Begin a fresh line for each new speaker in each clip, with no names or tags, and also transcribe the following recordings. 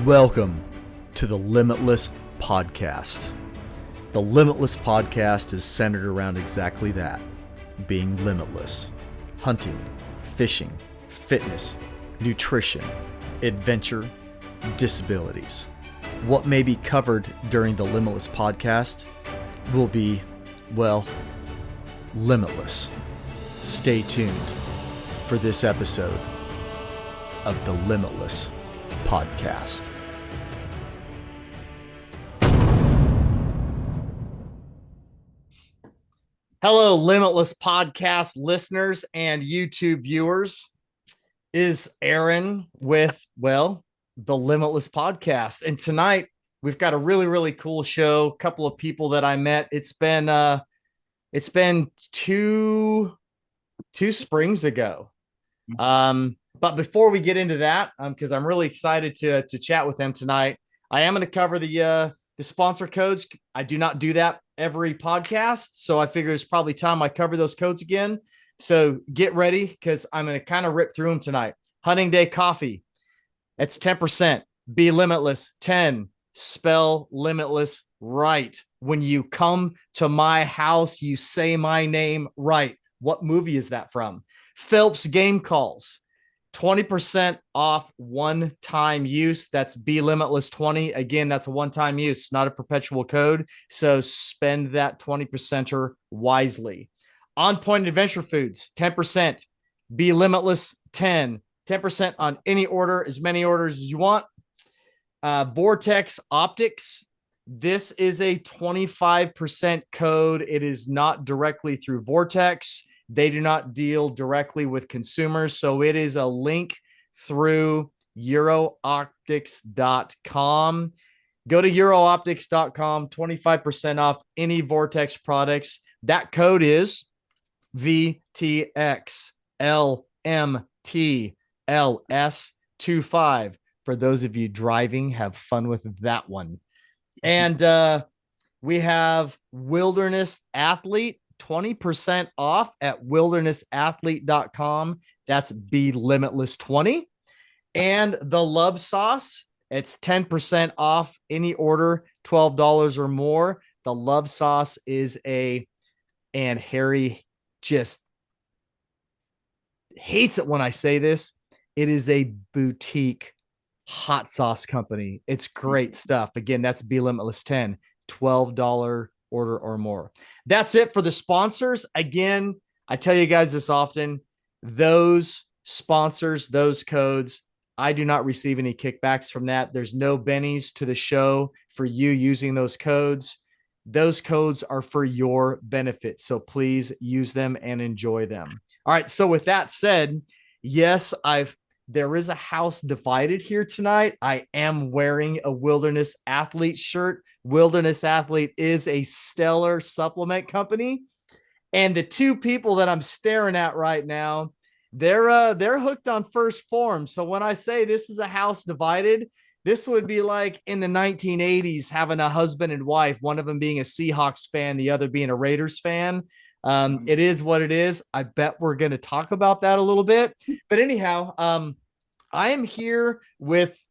Welcome to the Limitless Podcast. The Limitless Podcast is centered around exactly that, being limitless. Hunting, fishing, fitness, nutrition, adventure, disabilities. What may be covered during the Limitless Podcast will be, well, limitless. Stay tuned for this episode of the Limitless Podcast. Hello, Limitless Podcast listeners and YouTube viewers. Is Aaron with, well, the Limitless Podcast. And tonight we've got a really cool show. A couple of people that I met. It's been two springs ago. But before we get into that, because I'm really excited to chat with them tonight, I am going to cover the sponsor codes. I do not do that every podcast, so I figure it's probably time I cover those codes again. So get ready, because I'm going to kind of rip through them tonight. Hunting Day Coffee, it's 10%. Be Limitless, 10. Spell Limitless right. When you come to my house, you say my name right. What movie is that from? Phelps Game Calls, 20% off one-time use. That's Be Limitless 20. Again, that's a one-time use, not a perpetual code. So spend that 20%er wisely. On Point Adventure Foods, 10%. Be Limitless 10. 10% on any order, as many orders as you want. Vortex Optics. This is a 25% code. It is not directly through Vortex. They do not deal directly with consumers. So it is a link through eurooptics.com. Go to eurooptics.com, 25% off any Vortex products. That code is VTXLMTLS25. For those of you driving, have fun with that one. And we have Wilderness Athlete, 20% off at wildernessathlete.com. That's Be Limitless 20. And the Love Sauce, it's 10% off any order, $12 or more. The Love Sauce is and Harry just hates it when I say this, it is a boutique hot sauce company. It's great stuff. Again, that's Be Limitless 10, $12 order or more. That's it for the sponsors. Again, I tell you guys this often, those sponsors, those codes, I do not receive any kickbacks from that. There's no bennies to the show for you using those codes. Those codes are for your benefit. So please use them and enjoy them. All right. So with that said, yes, there is a house divided here tonight. I am wearing a Wilderness Athlete shirt. Wilderness Athlete is a stellar supplement company. And the two people that I'm staring at right now, they're hooked on First Form. So when I say this is a house divided, this would be like in the 1980s, having a husband and wife, one of them being a Seahawks fan, the other being a Raiders fan. It is what it is. I bet we're going to talk about that a little bit. But anyhow, I am here with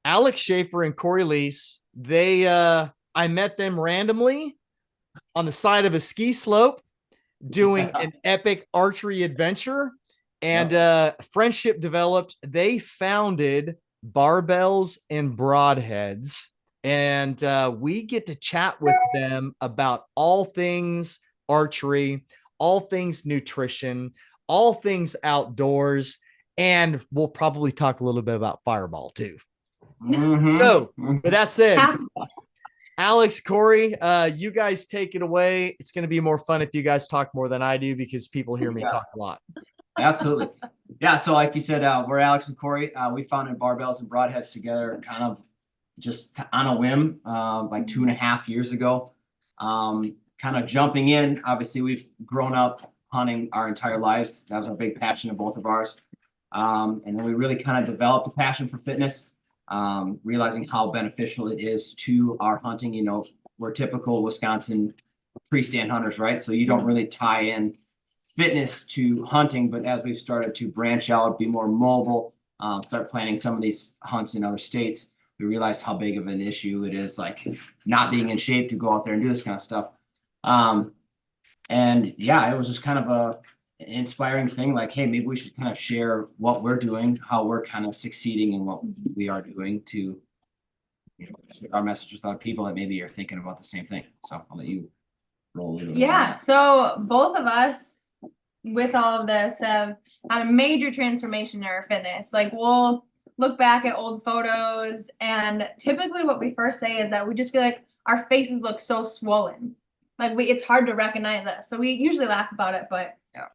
Alex Schaefer and Cori Lease. I met them randomly on the side of a ski slope doing an epic archery adventure, and friendship developed. They founded Barbells and Broadheads, and we get to chat with them about all things archery, all things nutrition, all things outdoors, and we'll probably talk a little bit about Fireball too. So with that said, Alex, Cori, you guys take it away. It's going to be more fun if you guys talk more than I do, because people hear me talk a lot.
Absolutely. Yeah. So like you said, we're Alex and Cori. We founded Barbells and Broadheads together kind of just on a whim, like 2.5 years ago. Kind of jumping in. Obviously, we've grown up hunting our entire lives. That was a big passion of both of ours. And then we really kind of developed a passion for fitness, realizing how beneficial it is to our hunting. You know, we're typical Wisconsin freestand hunters, right? So you don't really tie in fitness to hunting, but as we've started to branch out, be more mobile, start planning some of these hunts in other states, we realized how big of an issue it is, like not being in shape to go out there and do this kind of stuff. And yeah, it was just kind of an inspiring thing. Like, hey, maybe we should kind of share what we're doing, how we're kind of succeeding in what we are doing to, share our message with other people that maybe are thinking about the same thing. So I'll let you roll it.
Yeah. So both of us, with all of this, have had a major transformation in our fitness. Like, we'll look back at old photos, and typically what we first say is that we just feel like our faces look so swollen. Like, it's hard to recognize this. So we usually laugh about it, but
yeah,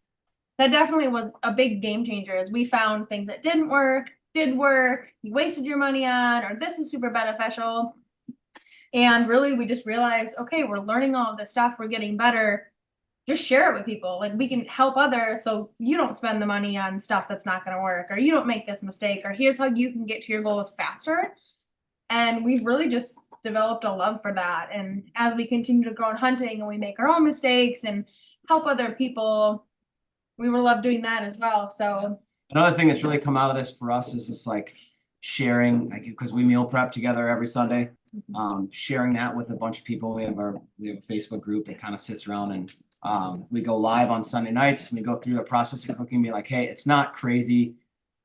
that definitely was a big game changer, as we found things that did work, you wasted your money on, or this is super beneficial. And really, we just realized, okay, we're learning all of this stuff, we're getting better. Just share it with people. Like, we can help others, so you don't spend the money on stuff that's not going to work, or you don't make this mistake, or here's how you can get to your goals faster. And we've really just developed a love for that. And as we continue to grow in hunting and we make our own mistakes and help other people, we will love doing that as well. So
another thing that's really come out of this for us is just like sharing, like, because we meal prep together every Sunday, sharing that with a bunch of people. We have a Facebook group that kind of sits around, and we go live on Sunday nights. We go through the process of cooking, be like, hey, it's not crazy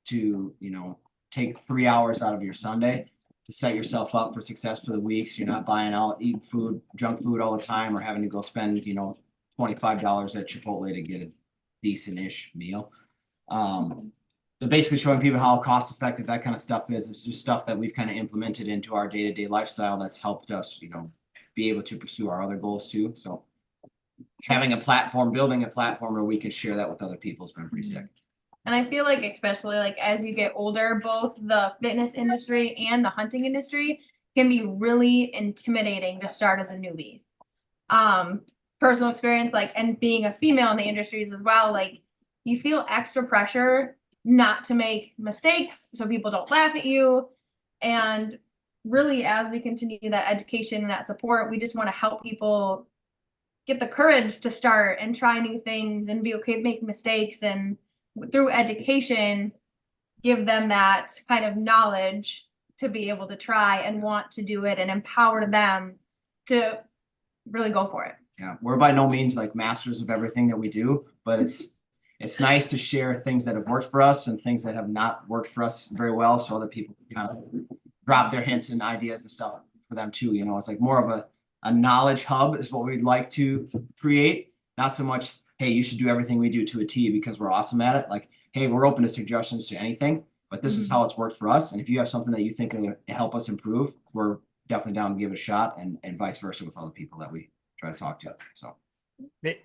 to, take 3 hours out of your Sunday to set yourself up for success for the week. So you're not buying out, eating food, junk food all the time, or having to go spend, $25 at Chipotle to get a decent-ish meal. So basically showing people how cost effective that kind of stuff is. It's just stuff that we've kind of implemented into our day-to-day lifestyle that's helped us, be able to pursue our other goals too. So having a platform, building a platform where we can share that with other people has been pretty sick.
And I feel like, especially like as you get older, both the fitness industry and the hunting industry can be really intimidating to start as a newbie. Personal experience, like, and being a female in the industries as well, like, you feel extra pressure not to make mistakes so people don't laugh at you. And really, as we continue that education and that support, we just want to help people get the courage to start and try new things and be okay to make mistakes, and through education give them that kind of knowledge to be able to try and want to do it, and empower them to really go for it.
Yeah, we're by no means like masters of everything that we do, but it's nice to share things that have worked for us and things that have not worked for us very well, so other people can kind of drop their hints and ideas and stuff for them too. It's like more of a knowledge hub is what we'd like to create. Not so much, hey, you should do everything we do to a T because we're awesome at it. Like, hey, we're open to suggestions to anything, but this is how it's worked for us. And if you have something that you think will help us improve, we're definitely down to give it a shot, and vice versa with other people that we try to talk to. So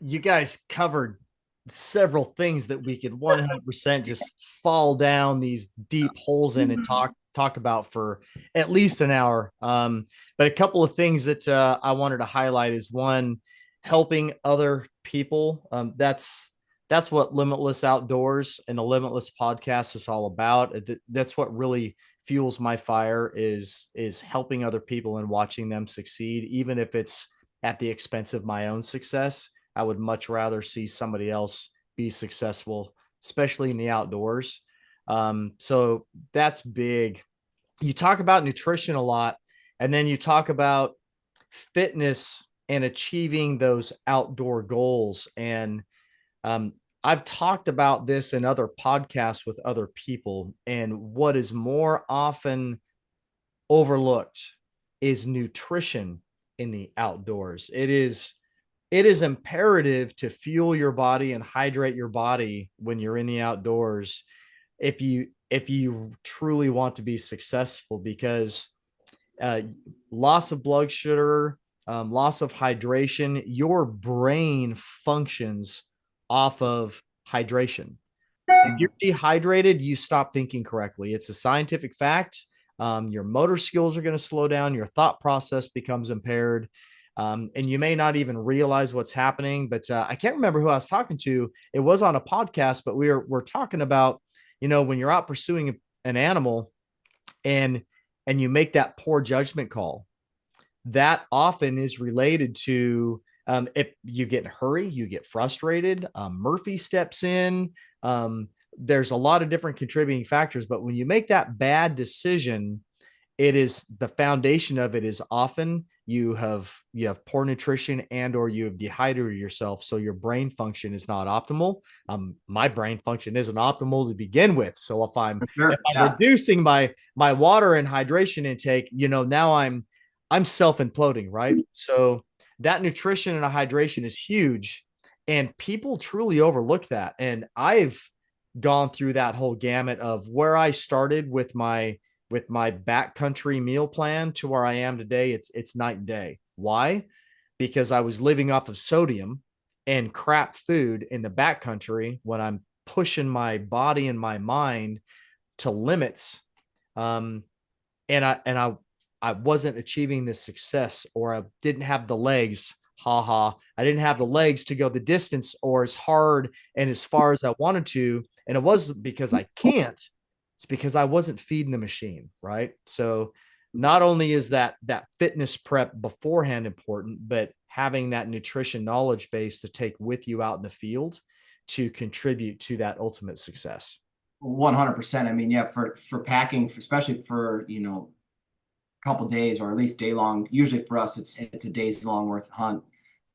you guys covered several things that we could 100% just fall down these deep holes in and talk about for at least an hour. But a couple of things that I wanted to highlight is, one, helping other people. That's what Limitless Outdoors and the Limitless podcast is all about. That's what really fuels my fire, is helping other people and watching them succeed, even if it's at the expense of my own success. I would much rather see somebody else be successful, especially in the outdoors. So that's big. You talk about nutrition a lot, and then you talk about fitness and achieving those outdoor goals. And I've talked about this in other podcasts with other people, and what is more often overlooked is nutrition in the outdoors. It is imperative to fuel your body and hydrate your body when you're in the outdoors, if you truly want to be successful, because loss of blood sugar, loss of hydration, your brain functions off of hydration. If you're dehydrated, you stop thinking correctly. It's a scientific fact. Your motor skills are going to slow down. Your thought process becomes impaired. And you may not even realize what's happening. But I can't remember who I was talking to. It was on a podcast, but we're talking about, when you're out pursuing an animal and you make that poor judgment call, that often is related to, if you get in a hurry, you get frustrated. Murphy steps in. there's a lot of different contributing factors, but when you make that bad decision, it is the foundation of it is often you have poor nutrition and or you have dehydrated yourself, so your brain function is not optimal. My brain function isn't optimal to begin with, so if I'm reducing my water and hydration intake, now I'm self imploding, right? So that nutrition and hydration is huge, and people truly overlook that. And I've gone through that whole gamut of where I started with my backcountry meal plan to where I am today. It's night and day. Why? Because I was living off of sodium and crap food in the backcountry when I'm pushing my body and my mind to limits. And I wasn't achieving the success, or I didn't have the legs. I didn't have the legs to go the distance or as hard and as far as I wanted to. And it wasn't because I can't, it's because I wasn't feeding the machine, right? So not only is that fitness prep beforehand important, but having that nutrition knowledge base to take with you out in the field to contribute to that ultimate success.
100%. I mean, yeah, for packing, especially for, couple days or at least day long. Usually for us, it's a days long worth hunt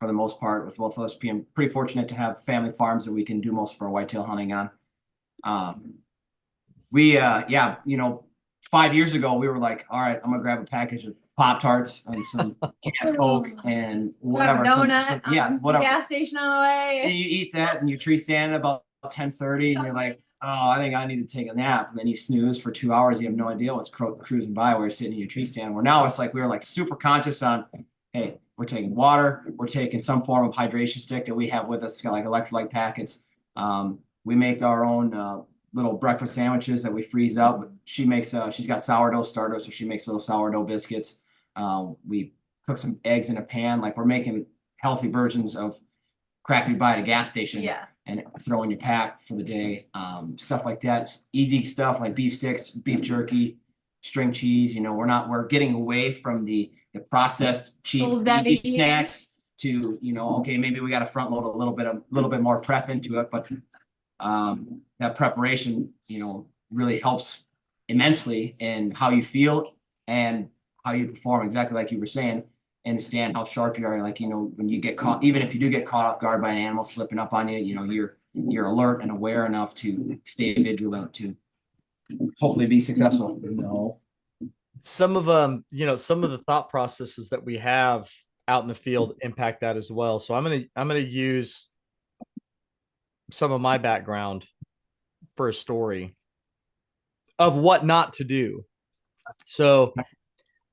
for the most part, with both of us being pretty fortunate to have family farms that we can do most of our whitetail hunting on. We 5 years ago, we were like, all right, I'm gonna grab a package of Pop-Tarts and some canned Coke and whatever.
Whatever. Gas station on the way.
And you eat that and you tree stand at about 10:30 and you're like, oh, I think I need to take a nap. And then you snooze for 2 hours. You have no idea what's cruising by where you're sitting in your tree stand. Where now it's like we're like super conscious on, hey, we're taking water, we're taking some form of hydration stick that we have with us, like electrolyte packets. We make our own little breakfast sandwiches that we freeze up. She makes she's got sourdough starter, so she makes little sourdough biscuits. We cook some eggs in a pan, like we're making healthy versions of crap you buy at a gas station.
Yeah.
And throw in your pack for the day. Stuff like that. Easy stuff like beef sticks, beef jerky, string cheese. We're getting away from the processed cheap easy snacks to, okay, maybe we got to front load a little bit more prep into it, but that preparation, really helps immensely in how you feel and how you perform, exactly like you were saying. Understand how sharp you are. Like, when you get caught, even if you do get caught off guard by an animal slipping up on you, you're alert and aware enough to stay vigilant to hopefully be successful.
Some of some of the thought processes that we have out in the field impact that as well. So I'm gonna use some of my background for a story of what not to do. So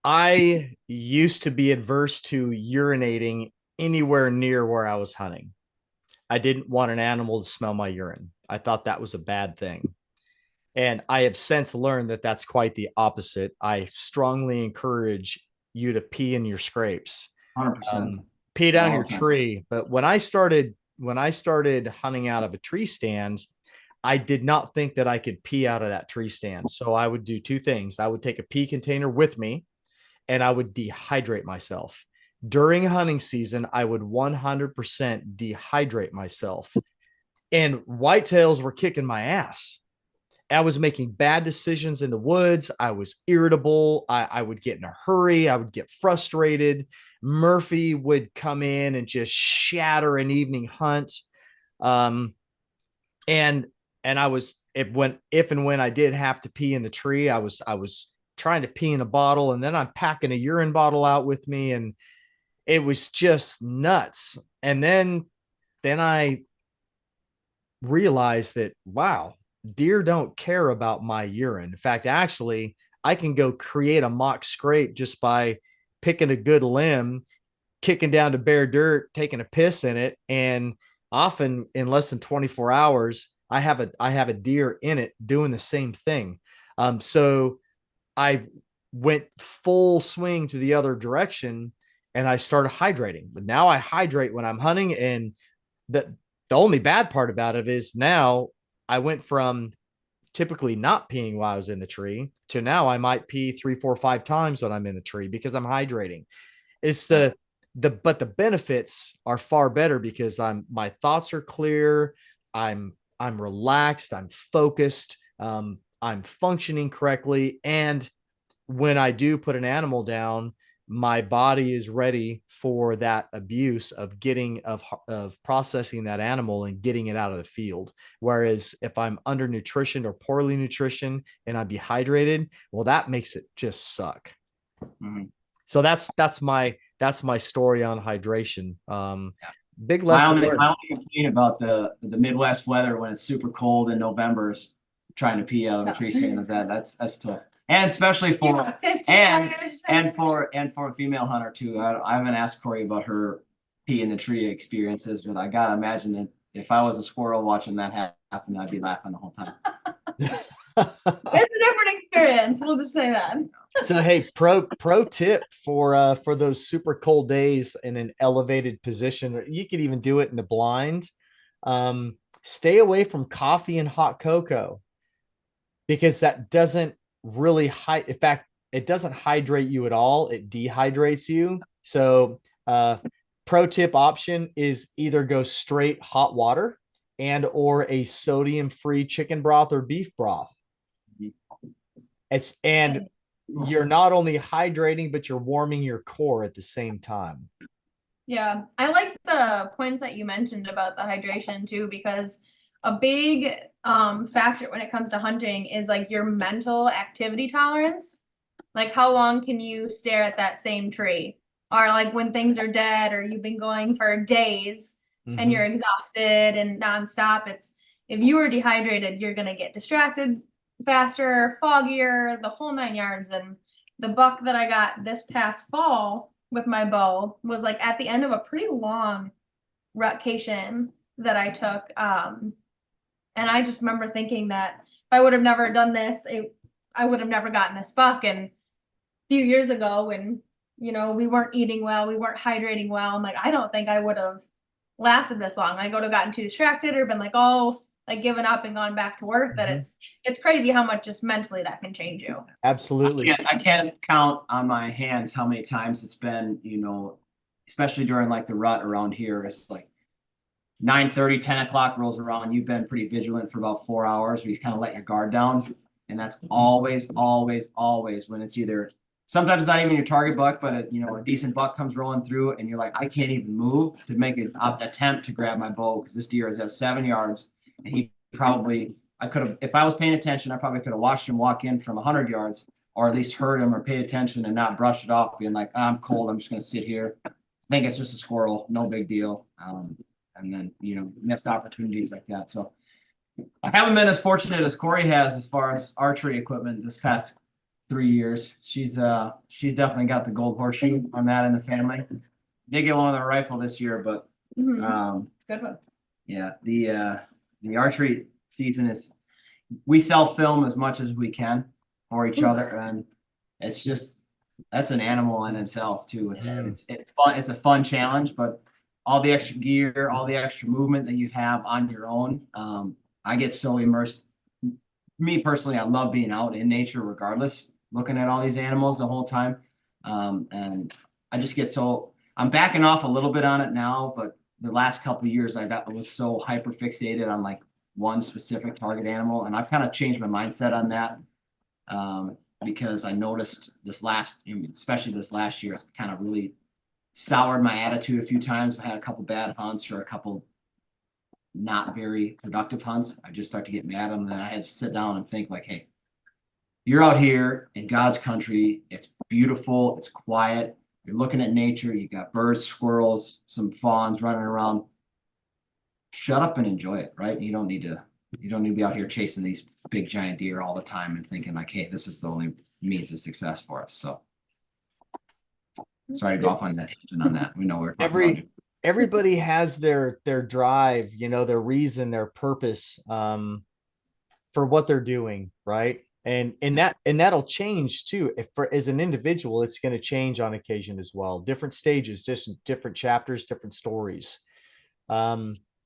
I used to be adverse to urinating anywhere near where I was hunting. I didn't want an animal to smell my urine. I thought that was a bad thing. And I have since learned that that's quite the opposite. I strongly encourage you to pee in your scrapes.
100%.
Pee down your tree. But when I started hunting out of a tree stand, I did not think that I could pee out of that tree stand. So I would do two things. I would take a pee container with me, and I would dehydrate myself. During hunting season, I would 100% dehydrate myself. And whitetails were kicking my ass. I was making bad decisions in the woods. I was irritable. I would get in a hurry. I would get frustrated. Murphy would come in and just shatter an evening hunt. And I was, if and when I did have to pee in the tree, I was trying to pee in a bottle, and then I'm packing a urine bottle out with me, and it was just nuts. And then I realized that, wow, deer don't care about my urine. In fact, actually, I can go create a mock scrape just by picking a good limb, kicking down to bare dirt, taking a piss in it, and often in less than 24 hours, I have a deer in it doing the same thing. So I went full swing to the other direction, and I started hydrating. But now I hydrate when I'm hunting, and the only bad part about it is now I went from typically not peeing while I was in the tree to now I might pee 3, 4, 5 times when I'm in the tree because I'm hydrating. It's but the benefits are far better because my thoughts are clear. I'm I'm relaxed, I'm focused, I'm functioning correctly. And when I do put an animal down, my body is ready for that abuse of processing that animal and getting it out of the field. Whereas if I'm under nutritioned or poorly nutritioned and I'm dehydrated, well, that makes it just suck. Mm-hmm. So that's my story on hydration. Big lesson.
I only complain about the Midwest weather when it's super cold in November, trying to pee out of a tree stand. That's tough. And especially for for a female hunter too. I haven't asked Cori about her pee in the tree experiences, but I gotta imagine that if I was a squirrel watching that happen, I'd be laughing the whole time.
It's a different experience. We'll just say that.
So hey, pro tip for those super cold days in an elevated position, you could even do it in the blind. Stay away from coffee and hot cocoa, because that doesn't really in fact, it doesn't hydrate you at all. It dehydrates you. So pro tip option is either go straight hot water and or a sodium free chicken broth or beef broth. You're not only hydrating, but you're warming your core at the same time.
Yeah, I like the points that you mentioned about the hydration too, because a big factor when it comes to hunting is like your mental activity tolerance. Like how long can you stare at that same tree? Or like when things are dead or you've been going for days and you're exhausted and nonstop. If you are dehydrated, you're gonna get distracted faster, foggier, the whole 9 yards. And the buck that I got this past fall with my bow was like at the end of a pretty long rutcation that I took. And I just remember thinking that if I would have never done this, I would have never gotten this buck. And a few years ago when, we weren't eating well, we weren't hydrating well, I'm like, I don't think I would have lasted this long. I would have gotten too distracted or been like, given up and gone back to work. That it's crazy how much just mentally that can change you.
Absolutely.
I can't count on my hands how many times it's been, especially during like the rut around here. It's like 9:30, 10 o'clock rolls around. You've been pretty vigilant for about 4 hours where you kind of let your guard down. And that's always when it's either, sometimes it's not even your target buck, but a decent buck comes rolling through and you're like, I can't even move to make an attempt to grab my bow because this deer is at 7 yards. And he probably, I could have, if I was paying attention, I probably could have watched him walk in from 100 yards or at least heard him or paid attention and not brushed it off, being like, I'm cold, I'm just going to sit here. I think it's just a squirrel, no big deal. And then, missed opportunities like that. So I haven't been as fortunate as Cori has as far as archery equipment this past 3 years. She's definitely got the gold horseshoe on that in the family. Did get one with a rifle this year, but
good one.
Yeah, the archery season is, we sell film as much as we can for each other, and it's just, that's an animal in itself too. It's fun. It's a fun challenge, but all the extra gear, all the extra movement that you have on your own. I get so immersed. Me personally, I love being out in nature regardless, looking at all these animals the whole time. And I just get I'm backing off a little bit on it now, but the last couple of years I was so hyper fixated on like one specific target animal. And I've kind of changed my mindset on that. Because I noticed especially this last year, it's kind of really soured my attitude a few times. I had a couple bad hunts or a couple not very productive hunts. I just start to get mad at them, and I had to sit down and think like, hey, you're out here in God's country. It's beautiful. It's quiet. You're looking at nature. You got birds, squirrels, some fawns running around. Shut up and enjoy it, right? You don't need to be out here chasing these big giant deer all the time and thinking like, hey, this is the only means of success for us. So sorry to go off on that tangent on that. We know we're
everybody has their drive, their reason, their purpose for what they're doing, right? And that'll change too. As an individual, it's going to change on occasion as well. Different stages, just different chapters, different stories.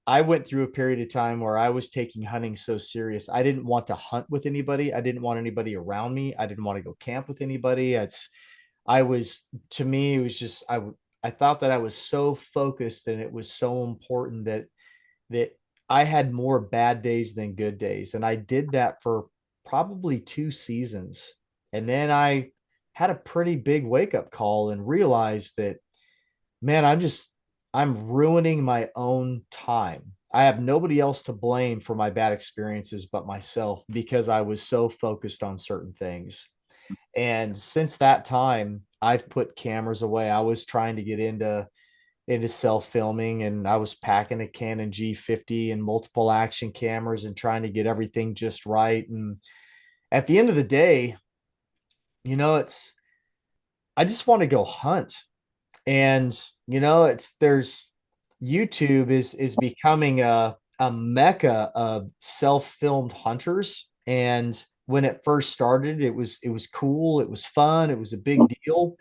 I went through a period of time where I was taking hunting so serious. I didn't want to hunt with anybody. I didn't want anybody around me. I didn't want to go camp with anybody. To me, it was just, I thought that I was so focused and it was so important that I had more bad days than good days. And I did that for probably 2 seasons. And then I had a pretty big wake up call and realized that, man, I'm ruining my own time. I have nobody else to blame for my bad experiences but myself because I was so focused on certain things. And since that time, I've put cameras away. I was trying to get into self filming, and I was packing a Canon G50 and multiple action cameras and trying to get everything just right. And at the end of the day, it's I just want to go hunt. And it's there's YouTube is becoming a mecca of self-filmed hunters. And when it first started, it was cool, it was fun, it was a big deal.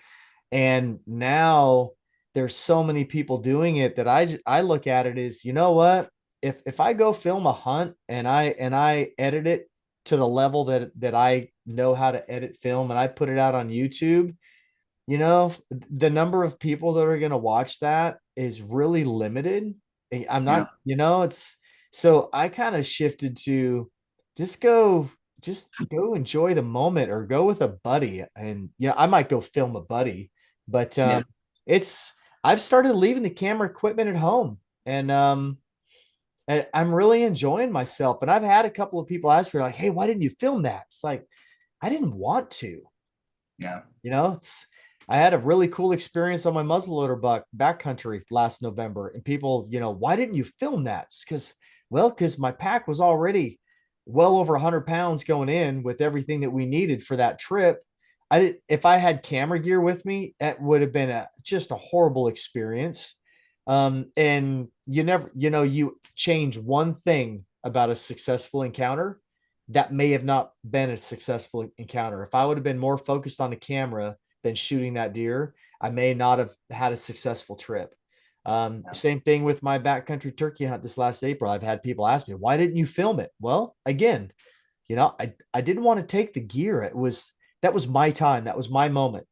And now there's so many people doing it that I look at it as, you know what, if I go film a hunt and I edit it to the level that I know how to edit film, and I put it out on YouTube, the number of people that are going to watch that is really limited. I'm
Yeah.
not, it's so I kind of shifted to just go, just go enjoy the moment, or go with a buddy. And, I might go film a buddy, but
Yeah.
it's, I've started leaving the camera equipment at home, and I'm really enjoying myself. And I've had a couple of people ask me like, "Hey, why didn't you film that?" It's like, I didn't want to.
Yeah.
It's I had a really cool experience on my muzzleloader buck backcountry last November, and people, why didn't you film that? Because my pack was already well over 100 pounds going in with everything that we needed for that trip. If I had camera gear with me, that would have been just a horrible experience. And you change one thing about a successful encounter, that may have not been a successful encounter. If I would have been more focused on the camera than shooting that deer, I may not have had a successful trip. Same thing with my backcountry turkey hunt this last April. I've had people ask me, why didn't you film it? Well, again, I didn't want to take the gear. That was my time. That was my moment.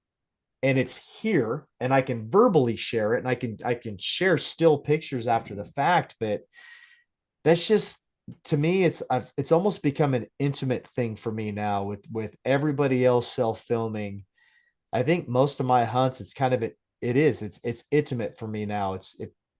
And it's here, and I can verbally share it, and I can share still pictures after the fact, but that's just, to me, it's almost become an intimate thing for me now with everybody else self-filming. I think most of my hunts, it's kind of it's intimate for me now.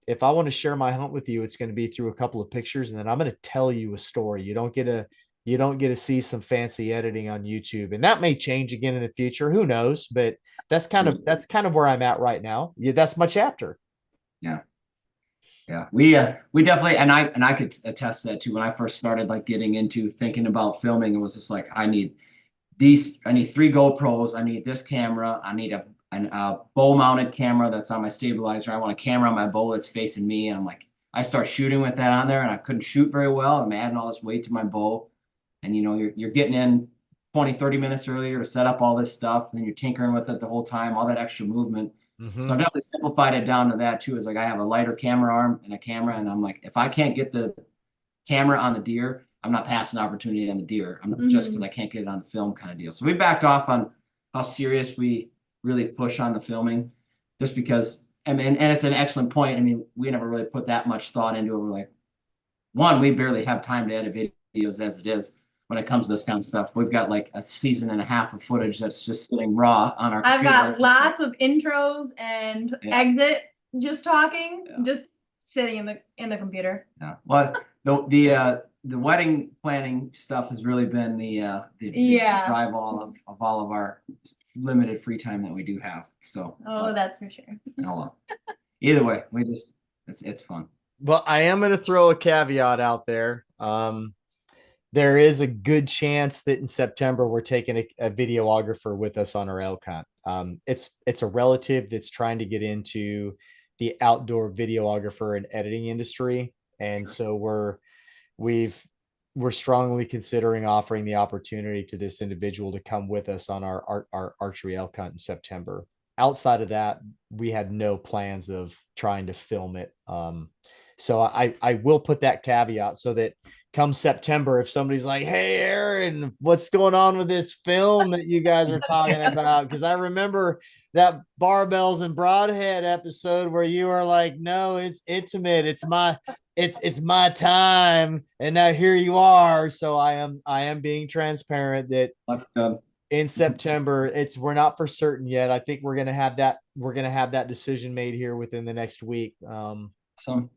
If I want to share my hunt with you, it's going to be through a couple of pictures, and then I'm going to tell you a story. You don't get to see some fancy editing on YouTube, and that may change again in the future. Who knows? But that's kind of where I'm at right now. Yeah, that's my chapter.
Yeah. Yeah, we definitely, and I could attest to that too. When I first started like getting into thinking about filming, it was just like, I need 3 GoPros, I need this camera, I need a bow mounted camera that's on my stabilizer. I want a camera on my bow that's facing me. And I'm like, I start shooting with that on there, and I couldn't shoot very well. I'm adding all this weight to my bow, and you're getting in 20, 30 minutes earlier to set up all this stuff, and you're tinkering with it the whole time, all that extra movement. So I've definitely simplified it down to that too. Is like, I have a lighter camera arm and a camera, and I'm like, if I can't get the camera on the deer, I'm not passing opportunity on the deer. I'm just because I can't get it on the film kind of deal. So we backed off on how serious we really push on the filming, just because, and it's an excellent point. I mean, we never really put that much thought into it. We're like, one, we barely have time to edit videos as it is. When it comes to this kind of stuff, we've got like a season and a half of footage that's just sitting raw on our
I've
computer.
got lots of intros and exit just talking, just sitting in the computer.
Yeah. Well, the wedding planning stuff has really been the drive all of our limited free time that we do have. So
that's for sure.
Either way, it's fun.
Well, I am going to throw a caveat out there. There is a good chance that in September we're taking a videographer with us on our elk hunt. It's a relative that's trying to get into the outdoor videographer and editing industry, and so we're strongly considering offering the opportunity to this individual to come with us on our archery elk hunt in September. Outside of that, we had no plans of trying to film it. So I will put that caveat so that come September, if somebody's like, "Hey, Aaron, what's going on with this film that you guys are talking about?" Because I remember that Barbells and Broadhead episode where you were like, "No, it's intimate. it's my time, and now here you are. So I am being transparent that
That's good.
in September, we're not for certain yet. I think we're gonna have that decision made here within the next week.
Some,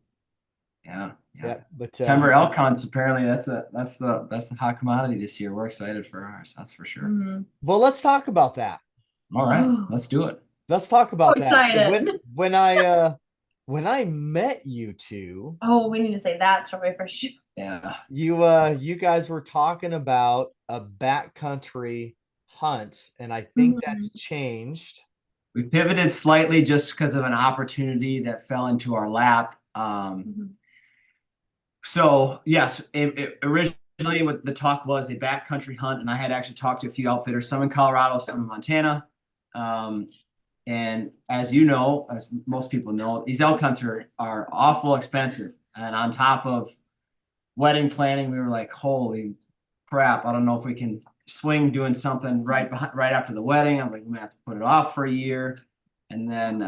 yeah.
Yeah, but
September elk hunts, apparently that's the hot commodity this year. We're excited for ours, that's for sure.
Mhm.
well, let's talk about that.
All right, let's do it.
Let's talk about
So
that. So
excited.
when I met you two,
Oh, we need to say that story for sure.
Yeah.
you guys were talking about a backcountry hunt, and I think that's changed.
We pivoted slightly just because of an opportunity that fell into our lap. So yes, originally what the talk was a backcountry hunt, and I had actually talked to a few outfitters, some in Colorado, some in Montana. And as you know, as most people know, these elk hunts are awful expensive. And on top of wedding planning, we were like, holy crap, I don't know if we can swing doing something right after the wedding. I'm like, we have to put it off for a year. And then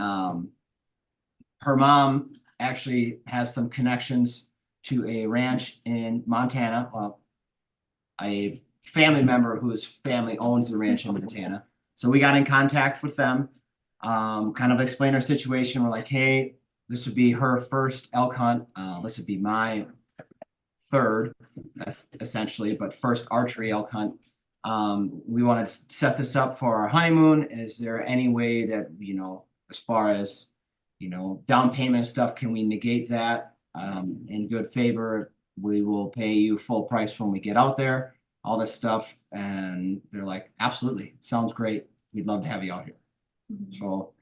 her mom actually has some connections to a ranch in Montana. A family member whose family owns the ranch in Montana. So we got in contact with them, kind of explained our situation. We're like, hey, this would be her first elk hunt. This would be my third, essentially, but first archery elk hunt. We want to set this up for our honeymoon. Is there any way that, as far as, down payment and stuff, can we negate that in good favor? We will pay you full price when we get out there, all this stuff. And they're like, absolutely, sounds great. We'd love to have you out here. So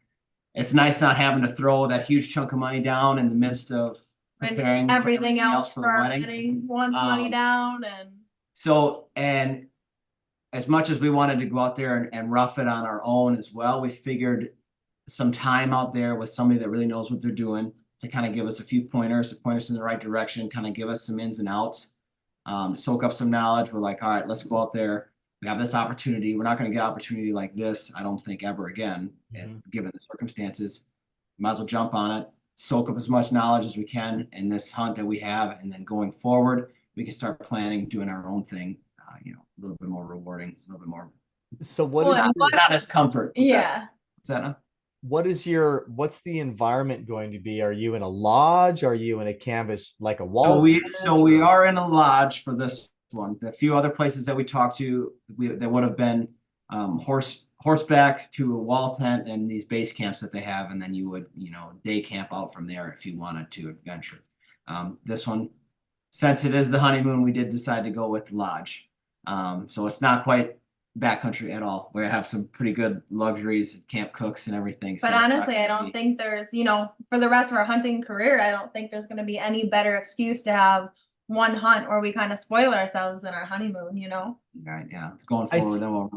it's nice not having to throw that huge chunk of money down in the midst of preparing
and everything else for our
wedding.
wedding wants money down. And
so, and as much as we wanted to go out there and rough it on our own as well, we figured some time out there with somebody that really knows what they're doing to kind of give us a few pointers, to point us in the right direction, kind of give us some ins and outs, soak up some knowledge. We're like, all right, let's go out there. We have this opportunity. We're not going to get opportunity like this, I don't think, ever again, given the circumstances. Might as well jump on it, soak up as much knowledge as we can in this hunt that we have, and then going forward, we can start planning, doing our own thing, a little bit more rewarding, a little bit more.
So
not as comfort. What's
what's the environment going to be? Are you in a lodge? Are you in a canvas, like a wall?
So we are in a lodge for this one. The few other places that we talked to, there would have been horseback to a wall tent and these base camps that they have, and then you would day camp out from there if you wanted to adventure. This one, since it is the honeymoon, we did decide to go with the lodge. So it's not quite backcountry at all. We have some pretty good luxuries, camp cooks and everything.
But honestly, I don't think there's, for the rest of our hunting career, I don't think there's going to be any better excuse to have one hunt where we kind of spoil ourselves than our honeymoon,
Right, yeah. Going forward, then we'll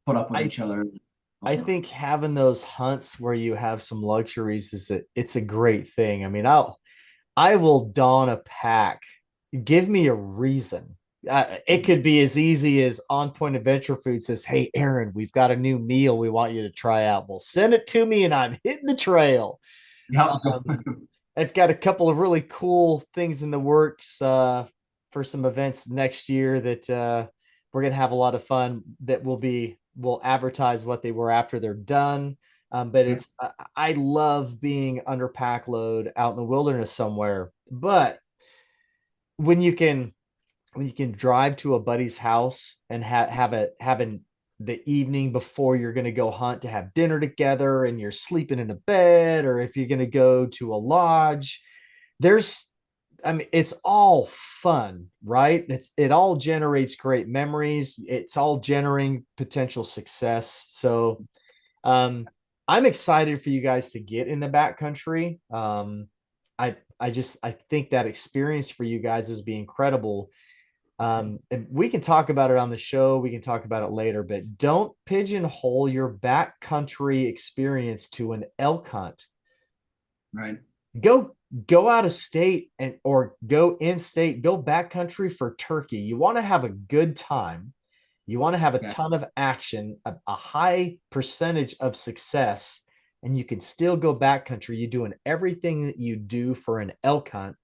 put up with each other.
I think having those hunts where you have some luxuries it's a great thing. I mean, I will don a pack. Give me a reason. It could be as easy as On Point Adventure Food says, hey, Aaron, we've got a new meal we want you to try out. Well, send it to me and I'm hitting the trail.
Yep.
I've got a couple of really cool things in the works for some events next year that we're going to have a lot of fun that we'll advertise what they were after they're done. But I love being under pack load out in the wilderness somewhere. But when you can drive to a buddy's house and having the evening before you're going to go hunt to have dinner together, and you're sleeping in a bed, or if you're going to go to a lodge, it's all fun, right? It all generates great memories. It's all generating potential success. So, I'm excited for you guys to get in the backcountry. I think that experience for you guys is be incredible. And we can talk about it on the show. We can talk about it later, but don't pigeonhole your backcountry experience to an elk hunt.
Right.
Go out of state or go in state, go backcountry for turkey. You want to have a good time. You want to have a ton of action, a high percentage of success, and you can still go backcountry. You're doing everything that you do for an elk hunt.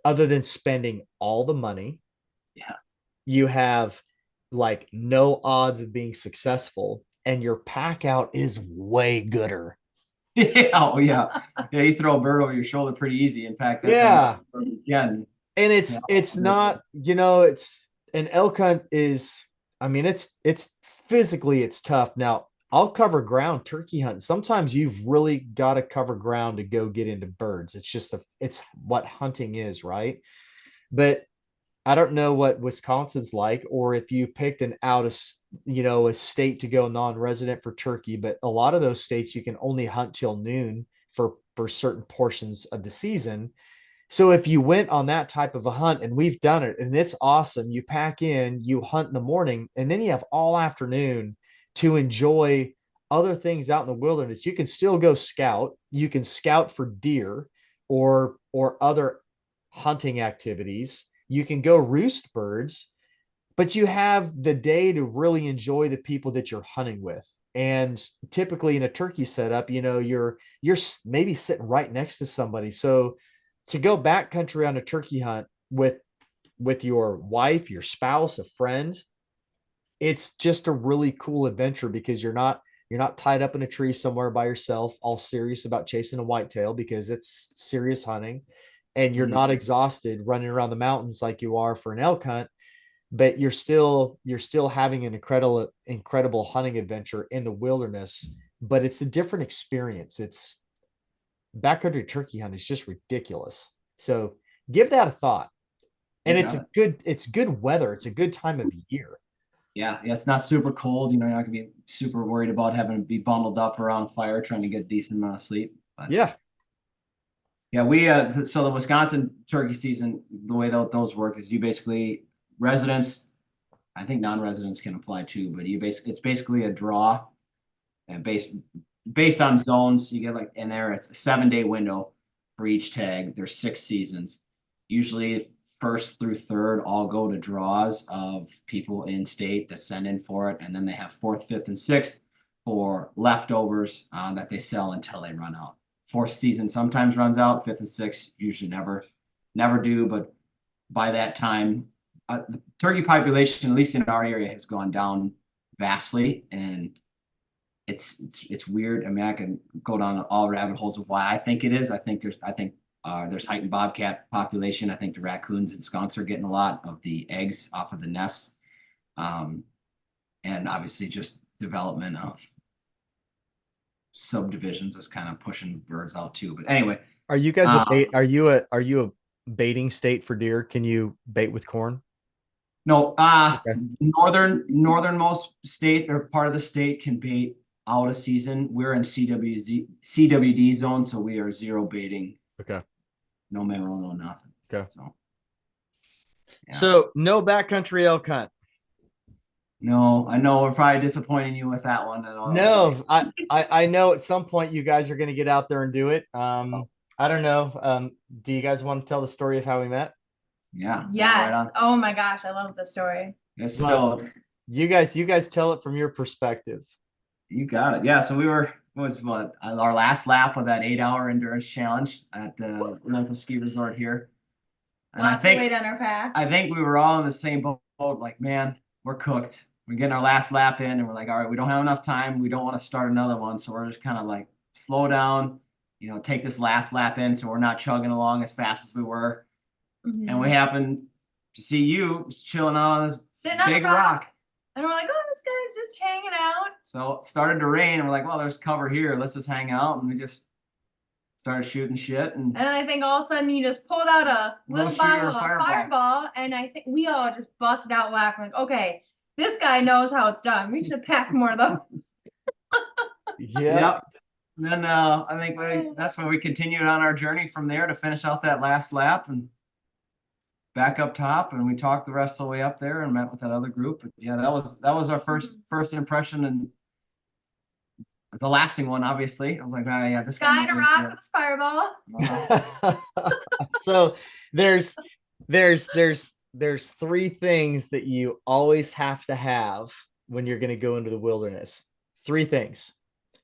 other than spending all the money.
Yeah.
You have like no odds of being successful, and your pack out is way gooder.
Yeah, oh yeah. Yeah, you throw a bird over your shoulder pretty easy and pack that thing
Yeah.
up again.
And
Yeah.
it's not, it's an elk hunt is, I mean, it's physically it's tough. Now, I'll cover ground turkey hunting. Sometimes you've really got to cover ground to go get into birds. It's just it's what hunting is, right? But I don't know what Wisconsin's like, or if you picked an out of, a state to go non-resident for turkey, but a lot of those states you can only hunt till noon for certain portions of the season. So if you went on that type of a hunt, and we've done it, and it's awesome, you pack in, you hunt in the morning, and then you have all afternoon to enjoy other things out in the wilderness. You can still go scout. You can scout for deer or other hunting activities. You can go roost birds, but you have the day to really enjoy the people that you're hunting with. And typically in a turkey setup, you're maybe sitting right next to somebody. So to go backcountry on a turkey hunt with your wife, your spouse, a friend, it's just a really cool adventure because you're not tied up in a tree somewhere by yourself, all serious about chasing a whitetail because it's serious hunting, and you're not exhausted running around the mountains like you are for an elk hunt, but you're still having an incredible hunting adventure in the wilderness. But it's a different experience. It's backcountry turkey hunt is just ridiculous. So give that a thought.
You
And
got it.
it's good weather. It's a good time of year.
Yeah, yeah, it's not super cold. You're not gonna be super worried about having to be bundled up around a fire trying to get a decent amount of sleep. But
Yeah.
yeah, so the Wisconsin turkey season, the way that those work is you basically residents, I think non-residents can apply too, but it's basically a draw and based on zones. You get like in there, it's a 7-day window for each tag. There's 6 seasons. Usually first through third all go to draws of people in state that send in for it, and then they have fourth, fifth, and sixth for leftovers that they sell until they run out. Fourth season sometimes runs out. Fifth and sixth usually never do. But by that time, the turkey population, at least in our area, has gone down vastly, and it's weird. I mean, I can go down all rabbit holes of why I think it is. I think there's heightened bobcat population. I think the raccoons and skunks are getting a lot of the eggs off of the nests, and obviously just development of subdivisions is kind of pushing birds out too. But anyway,
Are you guys are you a baiting state for deer? Can you bait with corn?
no,
Okay.
northernmost state or part of the state can bait out of season. We're in CWD zone, so we are zero baiting.
Okay.
No mineral, no nothing.
Okay.
So, yeah.
So no backcountry elk hunt.
No, I know we're probably disappointing you with that one.
No, I know at some point you guys are going to get out there and do it. I don't know. Do you guys want to tell the story of how we met?
Yeah.
Yeah.
Right on.
Oh my gosh, I love the story.
Yes, so
You guys tell it from your perspective.
you got it. Yeah. So our last lap of that 8-hour endurance challenge at the local ski resort here. And
Lots of weight on our pack.
I think we were all in the same boat. Like, man, we're cooked. We're getting our last lap in, and we're like, all right, we don't have enough time. We don't want to start another one. So we're just kind of like slow down, take this last lap in so we're not chugging along as fast as we were. And we happened to see you chilling out on this
Sitting on
big
the
rock.
And we're like, oh, this guy's just hanging out.
So it started to rain, and we're like, well, there's cover here. Let's just hang out. And we just started shooting shit. And
then I think all of a sudden you just pulled out a little bottle of Fireball, and I think we all just busted out laughing. Like, okay, this guy knows how it's done. We should pack more of those.
Yeah. Yep. And then I think that's when we continued on our journey from there to finish out that last lap and back up top, and we talked the rest of the way up there and met with that other group. But yeah, that was our first impression, and it's a lasting one, obviously. I was like, oh, yeah, this
guy to rock with this Fireball.
So there's three things that you always have to have when you're going to go into the wilderness. Three things.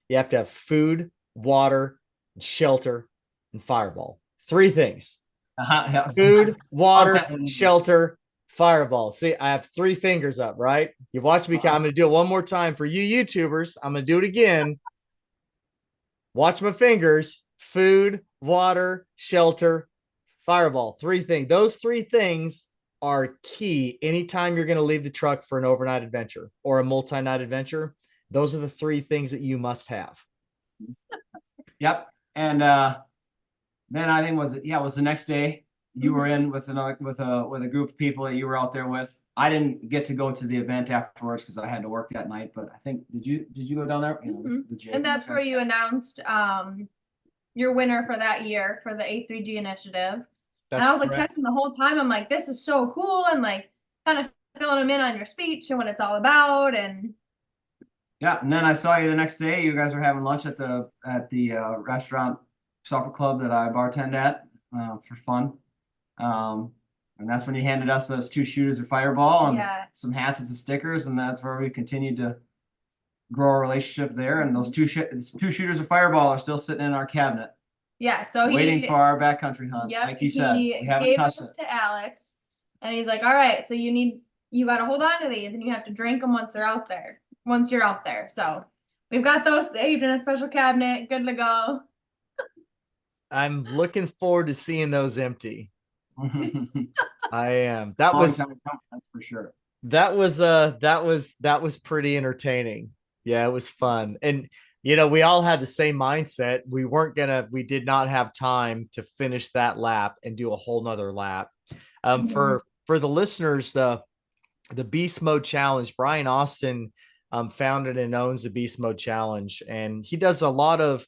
You have to have food, water, shelter, and Fireball. Three things.
Yeah.
Food, water,
Okay.
shelter, fireball. See, I have 3 fingers up, right? You've watched me. I'm going to do it one more time for you YouTubers. I'm going to do it again. Watch my fingers. Food, water, shelter, fireball. 3 things. Those 3 things are key anytime you're going to leave the truck for an overnight adventure or a multi-night adventure. Those are the 3 things that you must have.
Yep. And then I think it was the next day you were in with another with a group of people that you were out there with. I didn't get to go to the event afterwards because I had to work that night. But I think did you go down there?
And that's where you announced your winner for that year for the A3G initiative. And I was like texting the whole time. I'm like, this is so cool, and like kind of filling them in on your speech and what it's all about. And
yeah, and then I saw you the next day. You guys were having lunch at the restaurant supper club that I bartend at for fun. And that's when you handed us those 2 shooters of Fireball and some hats and some stickers, and that's where we continued to grow our relationship there. And those 2 shooters of Fireball are still sitting in our cabinet.
Yeah, so
waiting for our backcountry hunt.
Yep,
like you said, we haven't
gave
touched
those
it
to Alex, and he's like, "All right, so you got to hold on to these, and you have to drink them once they're out there. Once you're out there, so we've got those saved in a special cabinet, good to go."
I'm looking forward to seeing those empty. I am. That was
for sure.
That was pretty entertaining. Yeah, it was fun. And we all had the same mindset. We did not have time to finish that lap and do a whole nother lap. For the listeners, the Beast Mode Challenge, Brian Austin founded and owns the Beast Mode Challenge, and he does a lot of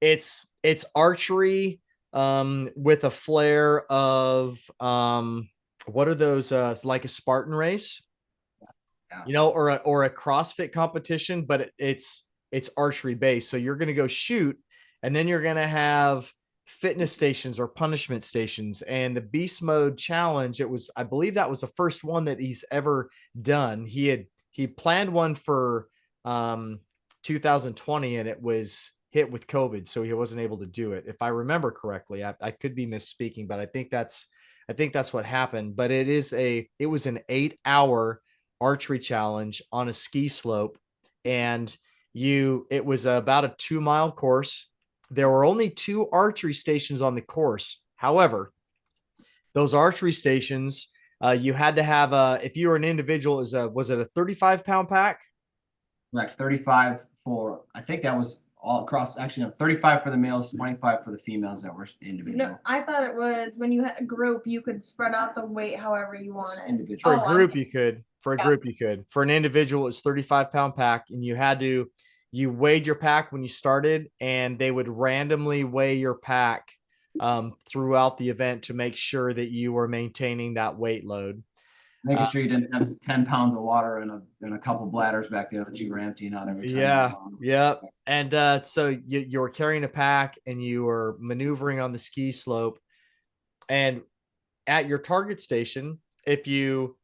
it's archery with a flair of what are those like a Spartan race, or a CrossFit competition, but it's archery based. So you're going to go shoot, and then you're going to have fitness stations or punishment stations. And the Beast Mode Challenge, I believe that was the first one that he's ever done. He planned one for 2020, and it was hit with COVID, so he wasn't able to do it. If I remember correctly, I could be misspeaking, but I think that's what happened. But it was an 8-hour archery challenge on a ski slope, and it was about a 2-mile course. There were only 2 archery stations on the course. However, those archery stations, you had to have if you were an individual, was it a 35-pound pack?
Correct. 35 for, I think that was all across, actually, no, 35 for the males, 25 for the females that were individual.
No, I thought it was when you had a group, you could spread out the weight however you wanted.
Individual.
For a group, you could. For a group, you could. For an individual, it's 35-pound pack, and you weighed your pack when you started, and they would randomly weigh your pack throughout the event to make sure that you were maintaining that weight load.
Making sure you didn't have 10 pounds of water in a couple bladders back there that you were emptying out every time.
Yeah. And so you were carrying a pack, and you were maneuvering on the ski slope. And at your target station, if you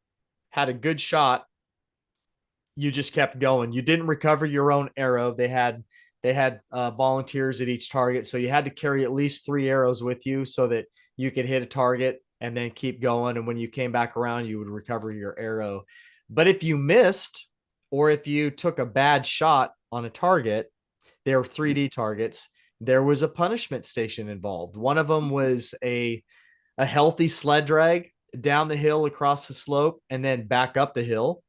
had a good shot, you just kept going. You didn't recover your own arrow. They had volunteers at each target, so you had to carry at least 3 arrows with you so that you could hit a target and then keep going. And when you came back around, you would recover your arrow. But if you missed, or if you took a bad shot on a target, there were 3D targets, there was a punishment station involved. One of them was a healthy sled drag down the hill across the slope and then back up the hill.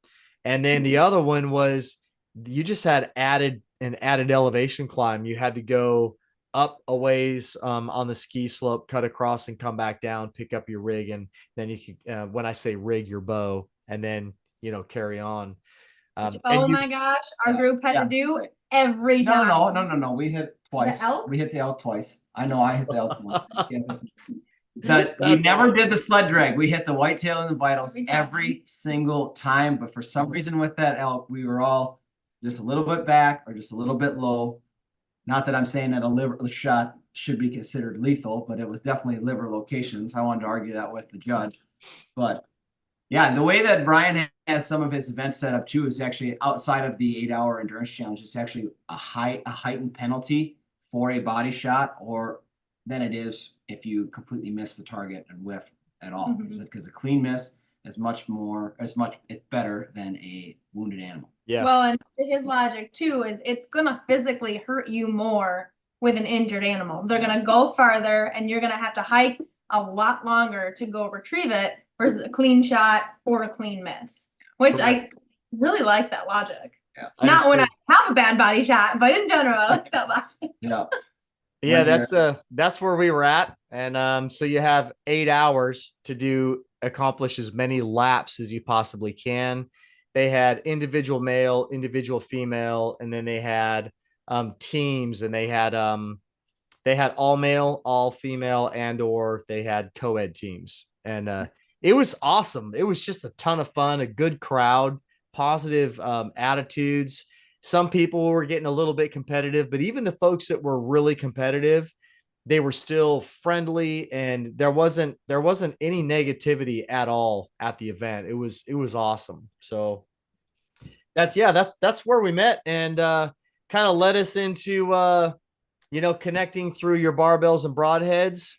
And then the other one was you just had an added elevation climb. You had to go up a ways on the ski slope, cut across, and come back down, pick up your rig, and then you could, when I say rig, your bow, and then carry on.
My gosh, our group had to do every time.
No. We hit twice. We hit the elk twice. I know I hit the elk once. We never did the sled drag. We hit the whitetail and the vitals every single time. But for some reason with that elk, we were all just a little bit back or just a little bit low. Not that I'm saying that a liver shot should be considered lethal, but it was definitely liver locations. I wanted to argue that with the judge. But yeah, the way that Brian has some of his events set up too is actually outside of the 8-hour endurance challenge. It's actually a heightened penalty for a body shot or than it is if you completely miss the target and whiff at all. He
Mhm.
said, because a clean miss is it's better than a wounded animal.
Yeah.
Well, and his logic too is it's gonna physically hurt you more with an injured animal. They're gonna go farther and you're gonna have to hike a lot longer to go retrieve it versus a clean shot or a clean miss. Which I really like that logic.
Yeah.
Not when I have a bad body shot, but in general, I like that logic.
Yeah.
Yeah, that's where we were at. And so you have 8 hours to accomplish as many laps as you possibly can. They had individual male, individual female, and then they had teams, and they had all male, all female, and or they had co-ed teams. And it was awesome. It was just a ton of fun, a good crowd, positive attitudes. Some people were getting a little bit competitive, but even the folks that were really competitive, they were still friendly, and there wasn't any negativity at all at the event. It was awesome. So that's where we met, and kind of led us into connecting through your barbells and broadheads.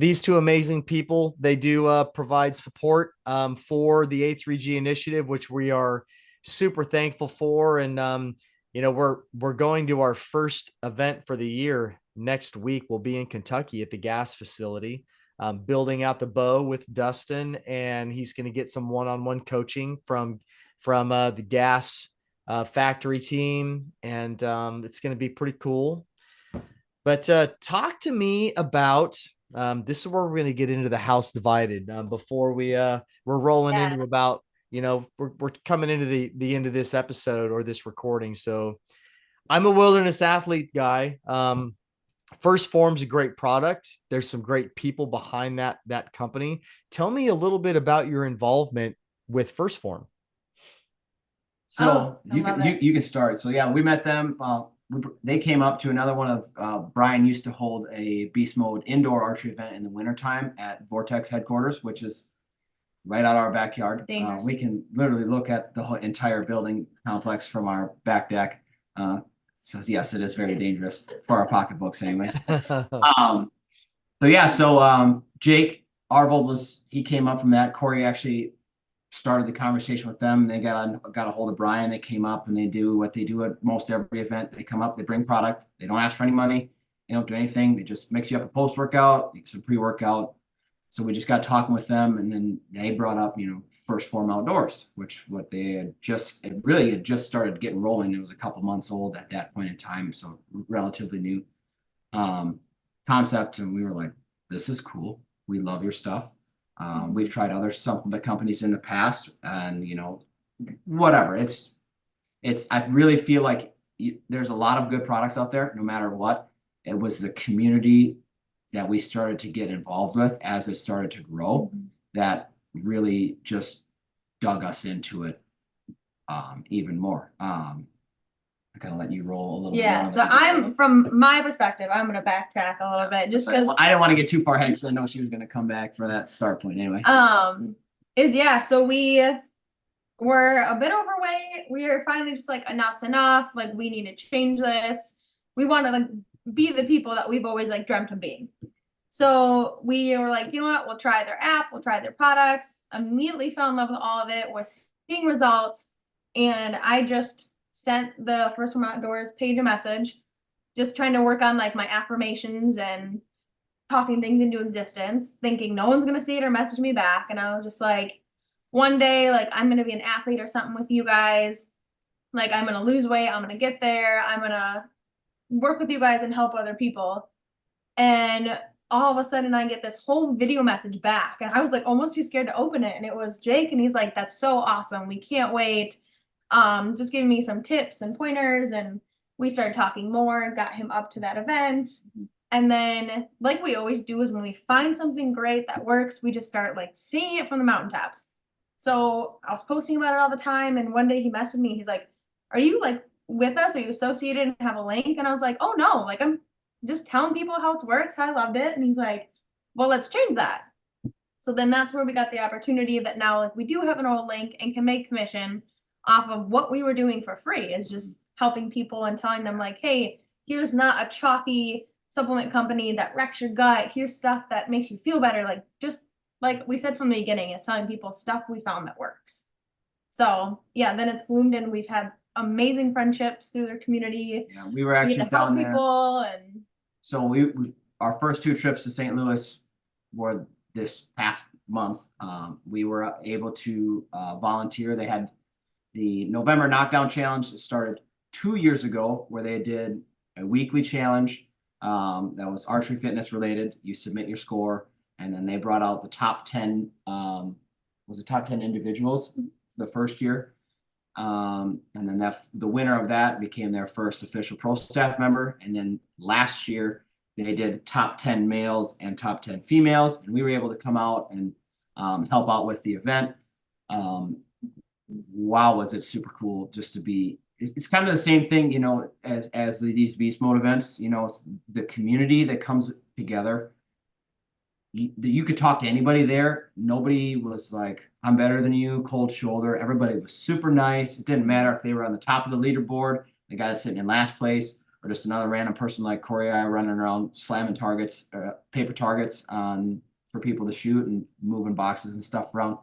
These two amazing people, they do provide support for the A3G initiative, which we are super thankful for. And we're going to our first event for the year next week. We'll be in Kentucky at the gas facility, building out the bow with Dustin, and he's going to get some one-on-one coaching from the gas factory team, and it's going to be pretty cool. But talk to me about this is where we're going to get into the house divided. Before we're rolling into about, we're coming into the end of this episode or this recording. So I'm a wilderness athlete guy. First Form's a great product. There's some great people behind that company. Tell me a little bit about your involvement with First Form.
So you can start. So yeah, we met them. They came up to another one of Brian used to hold a Beast Mode indoor archery event in the wintertime at Vortex headquarters, which is right out our backyard. We can literally look at the whole entire building complex from our back deck. So yes, it is very dangerous for our pocketbooks anyways. Jake Arvold he came up from that. Cori actually started the conversation with them. They got a hold of Brian. They came up and they do what they do at most every event. They come up, they bring product. They don't ask for any money. They don't do anything. They just mix you up a post-workout, some pre-workout. So we just got talking with them, and then they brought up, First Form Outdoors, which had just started getting rolling. It was a couple months old at that point in time, so relatively new concept. And we were like, this is cool. We love your stuff. We've tried other supplement companies in the past, and whatever. I really feel like there's a lot of good products out there, no matter what. It was the community that we started to get involved with as it started to grow that really just dug us into it even more. I kind of let you roll a little bit.
Yeah, so from my perspective, I'm going to backtrack a little bit just because
I didn't want to get too far ahead because I know she was going to come back for that start point anyway.
So we were a bit overweight. We were finally just like, enough's enough. Like, we need to change this. We want to be the people that we've always dreamt of being. So we were like, you know what? We'll try their app. We'll try their products. Immediately fell in love with all of it. We're seeing results. And I just sent the First Form Outdoors page a message, just trying to work on my affirmations and talking things into existence, thinking no one's going to see it or message me back. And I was just like, one day, I'm going to be an athlete or something with you guys. I'm going to lose weight. I'm going to get there. I'm going to work with you guys and help other people. And all of a sudden I get this whole video message back, and I was almost too scared to open it. And it was Jake, and he's like, that's so awesome. We can't wait. Just giving me some tips and pointers, and we started talking more, got him up to that event. And then like we always do is when we find something great that works, we just start seeing it from the mountaintops. So I was posting about it all the time, and one day he messaged me. He's like, are you with us? Are you associated and have a link? And I was like, oh no, I'm just telling people how it works, how I loved it. And he's like, well, let's change that. So then that's where we got the opportunity that now we do have an old link and can make commission off of what we were doing for free, is just helping people and telling them hey, here's not a chalky supplement company that wrecks your gut. Here's stuff that makes you feel better. Like, just like we said from the beginning, it's telling people stuff we found that works. So yeah, then it's bloomed and we've had amazing friendships through their community.
Yeah, we were
We
actually
get to help
down there.
people and
So we our first 2 trips to St. Louis were this past month. We were able to volunteer. They had the November Knockdown Challenge that started 2 years ago, where they did a weekly challenge that was archery fitness related. You submit your score, and then they brought out the top 10 was it top 10 individuals the first year. And then the winner of that became their first official pro staff member. And then last year they did top 10 males and top 10 females, and we were able to come out and help out with the event. Wow, was it super cool just to be. It's kind of the same thing, you know, as these Beast Mode events. You know, it's the community that comes together. You could talk to anybody there. Nobody was like, I'm better than you, cold shoulder. Everybody was super nice. It didn't matter if they were on the top of the leaderboard, the guy that's sitting in last place, or just another random person like Cori and I running around slamming targets, paper targets for people to shoot and moving boxes and stuff around.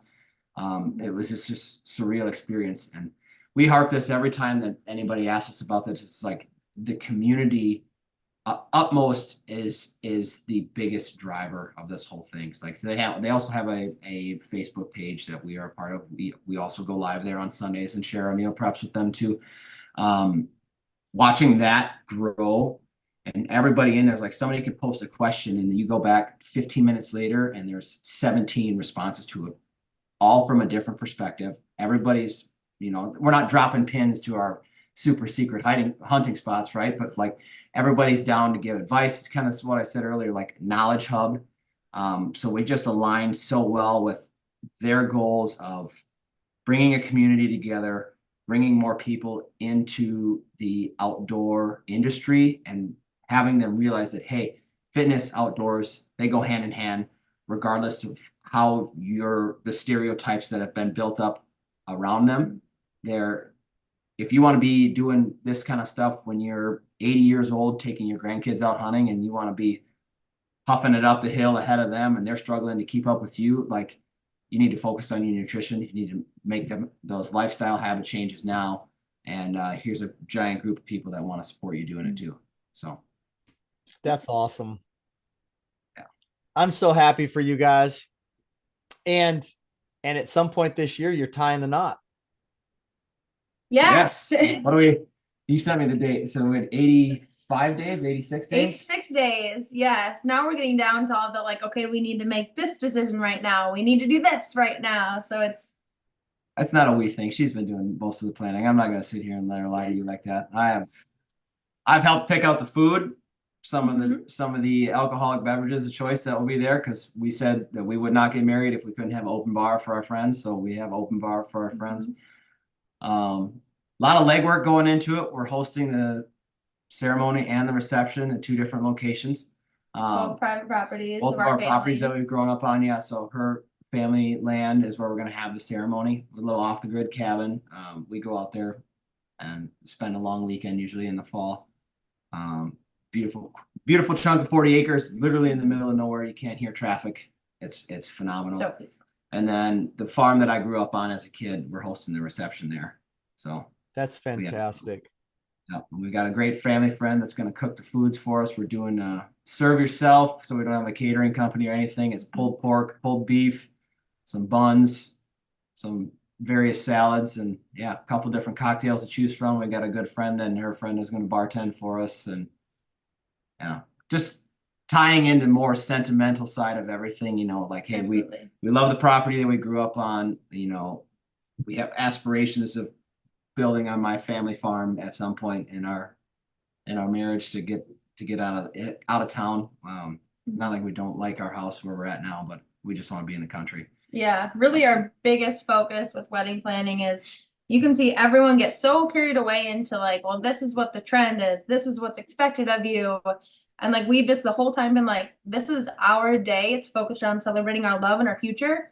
It was just surreal experience. And we harp this every time that anybody asks us about this. It's like the community utmost is the biggest driver of this whole thing. It's like, so they also have a Facebook page that we are a part of. We also go live there on Sundays and share our meal preps with them too. Watching that grow, and everybody in there's like, somebody could post a question and you go back 15 minutes later and there's 17 responses to it, all from a different perspective. Everybody's, you know, we're not dropping pins to our super secret hunting spots, right? But like, everybody's down to give advice. It's kind of what I said earlier, like knowledge hub. So we just aligned so well with their goals of bringing a community together, bringing more people into the outdoor industry, and having them realize that, hey, fitness, outdoors, they go hand in hand, regardless of how the stereotypes that have been built up around them. If you want to be doing this kind of stuff when you're 80 years old, taking your grandkids out hunting, and you want to be puffing it up the hill ahead of them and they're struggling to keep up with you, like, you need to focus on your nutrition. You need to make those lifestyle habit changes now. And here's a giant group of people that want to support you doing it too. So
that's awesome.
Yeah.
I'm so happy for you guys. And at some point this year, you're tying the knot.
yes.
You sent me the date. So we had 85 days, 86 days?
86 days. Yes. Now we're getting down to all the like, okay, we need to make this decision right now. We need to do this right now. So
That's not a we thing. She's been doing most of the planning. I'm not going to sit here and let her lie to you like that. I've helped pick out the food, some of the alcoholic beverages of choice that will be there, because we said that we would not get married if we couldn't have open bar for our friends. So we have open bar for our friends. A lot of legwork going into it. We're hosting the ceremony and the reception at 2 different locations.
both private properties.
Both of our
family.
properties that we've grown up on. Yeah. So her family land is where we're going to have the ceremony, a little off the grid cabin. We go out there and spend a long weekend, usually in the fall. Beautiful chunk of 40 acres, literally in the middle of nowhere. You can't hear traffic. It's phenomenal.
So peaceful.
And then the farm that I grew up on as a kid, we're hosting the reception there. So
that's fantastic.
Yeah, we got a great family friend that's going to cook the foods for us. We're doing serve yourself, so we don't have a catering company or anything. It's pulled pork, pulled beef, some buns, some various salads, and yeah, a couple different cocktails to choose from. We got a good friend, and her friend is going to bartend for us, and yeah, just tying into more sentimental side of everything. You know, like, hey,
Absolutely.
we love the property that we grew up on. You know, we have aspirations of building on my family farm at some point in our marriage to get out of town. Not like we don't like our house where we're at now, but we just want to be in the country.
Yeah, really our biggest focus with wedding planning is you can see everyone get so carried away into like, well, this is what the trend is. This is what's expected of you. And like, we've just the whole time been like, this is our day. It's focused around celebrating our love and our future.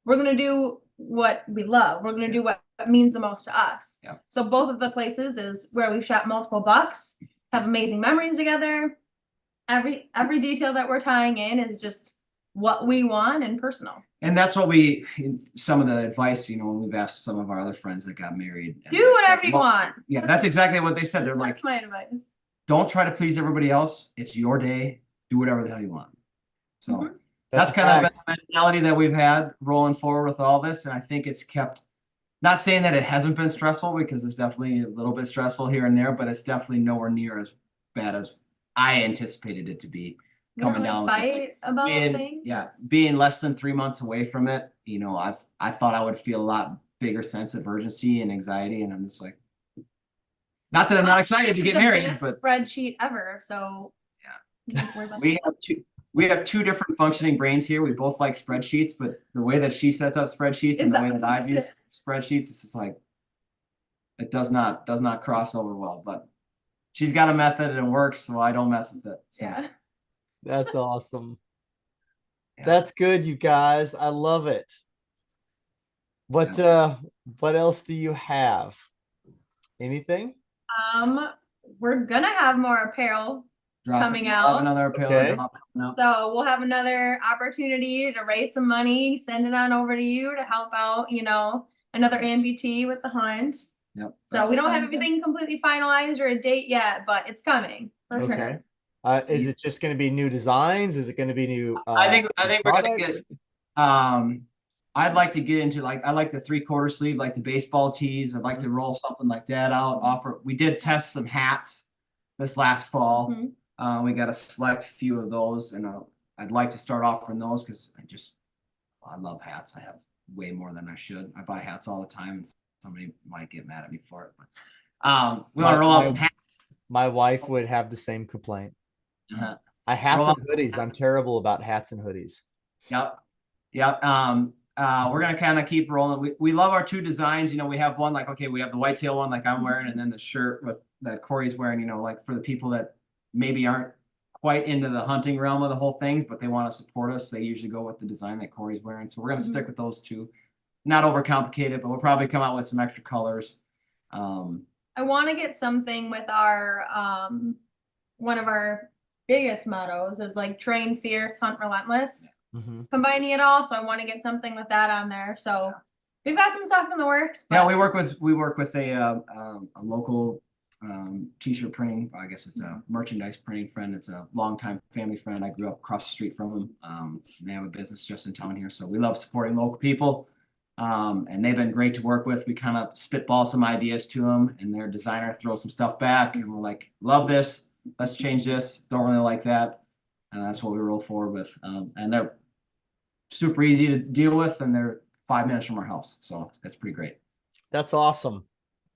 We're going to do what we love. We're going to do what means the most to us.
Yeah.
So both of the places is where we've shot multiple bucks, have amazing memories together. every detail that we're tying in is just what we want and personal.
And that's what some of the advice, when we've asked some of our other friends that got married.
Do whatever you want.
Yeah, that's exactly what they said. They're like,
That's my advice.
don't try to please everybody else. It's your day. Do whatever the hell you want. So
Mhm.
that's kind of the mentality that we've had rolling forward with all this. And I think it's kept, not saying that it hasn't been stressful, because it's definitely a little bit stressful here and there, but it's definitely nowhere near as bad as I anticipated it to be. Coming down with this,
fight about things.
being less than 3 months away from it, I thought I would feel a lot bigger sense of urgency and anxiety, and I'm just like, not that I'm not excited to get married, but
spreadsheet ever. So
yeah, we have two different functioning brains here. We both like spreadsheets, but the way that she sets up spreadsheets and the way that I use spreadsheets, it's just like it does not cross over well. But she's got a method and it works, so I don't mess with it. So.
Yeah.
That's awesome.
Yeah.
That's good, you guys. I love it. What else do you have? Anything?
We're gonna have more apparel coming out.
Another apparel drop coming out.
So we'll have another opportunity to raise some money, send it on over to you to help out, another amputee with the hunt.
Yep.
So we don't have everything completely finalized or a date yet, but it's coming for sure.
Is it just going to be new designs? Is it going to be new?
I think we're going to get. I'd like to get into I like the 3/4 sleeve, like the baseball tees. I'd like to roll something like that out. We did test some hats this last fall. We got a select few of those, and I'd like to start offering those because I love hats. I have way more than I should. I buy hats all the time, and somebody might get mad at me for it. But we want to roll out some hats.
My wife would have the same complaint. I hats and hoodies. I'm terrible about hats and hoodies.
Yep. We're gonna kind of keep rolling. We love our two designs. We have one we have the whitetail one like I'm wearing, and then the shirt that Cori's wearing. For the people that maybe aren't quite into the hunting realm of the whole thing, but they want to support us, they usually go with the design that Cori's wearing. So we're gonna stick with those two. Not overcomplicated, but we'll probably come out with some extra colors.
I want to get something with our one of our biggest mottos is train fierce, hunt relentless. Combining it all, so I want to get something with that on there. So we've got some stuff in the works.
Yeah, we work with a local t-shirt printing. I guess it's a merchandise printing friend. It's a longtime family friend. I grew up across the street from them. They have a business just in town here, so we love supporting local people. And they've been great to work with. We kind of spitball some ideas to them, and their designer throws some stuff back, and we're like, love this, let's change this, don't really like that. And that's what we roll forward with. And they're super easy to deal with, and they're 5 minutes from our house. So it's pretty great.
That's awesome.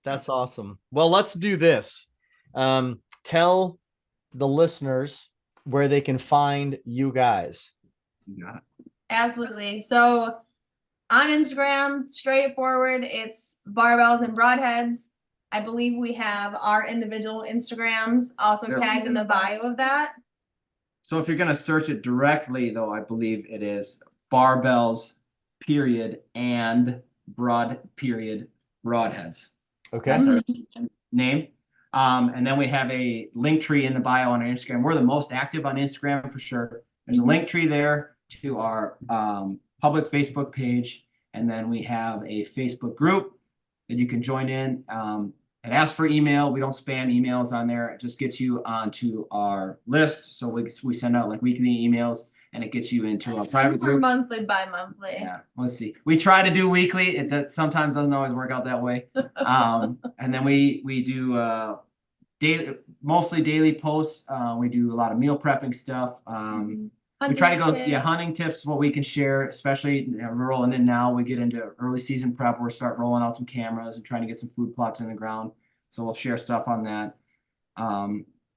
That's awesome. Well, let's do this. Tell the listeners where they can find you guys.
You got it.
Absolutely. So on Instagram, straightforward, it's Barbells and Broadheads. I believe we have our individual Instagrams also tagged in the bio of that.
So if you're going to search it directly, though, I believe it is Barbells, and Broadheads.
Okay.
That's our name. And then we have a link tree in the bio on our Instagram. We're the most active on Instagram for sure. There's a link tree there to our public Facebook page. And then we have a Facebook group that you can join in. It asks for email. We don't spam emails on there. It just gets you onto our list. So we send out weekly emails, and it gets you into our private group.
Monthly, bi-monthly.
Yeah, let's see. We try to do weekly. It sometimes doesn't always work out that way. And then we do mostly daily posts. We do a lot of meal prepping stuff. We try to go hunting tips, what we can share, especially we're rolling in now. We get into early season prep. We're start rolling out some cameras and trying to get some food plots in the ground. So we'll share stuff on that.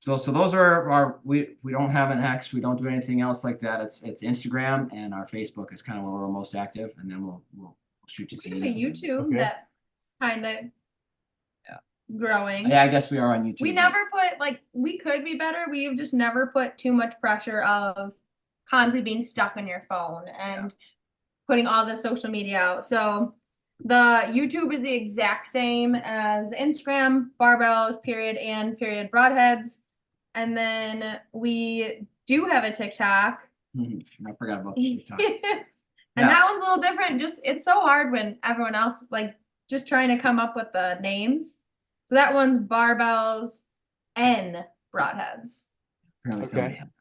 So those are we don't have an X. We don't do anything else like that. It's Instagram, and our Facebook is kind of where we're most active. And then we'll shoot you some.
We have a YouTube that kind of growing.
Yeah, I guess we are on YouTube.
We never put we could be better. We've just never put too much pressure of constantly being stuck on your phone and putting all the social media out. So the YouTube is the exact same as the Instagram, Barbells, and Broadheads. And then we do have a TikTok.
I forgot about the TikTok.
And that one's a little different. Just it's so hard when everyone else like just trying to come up with the names. So that one's Barbells and Broadheads.
Apparently somebody had that.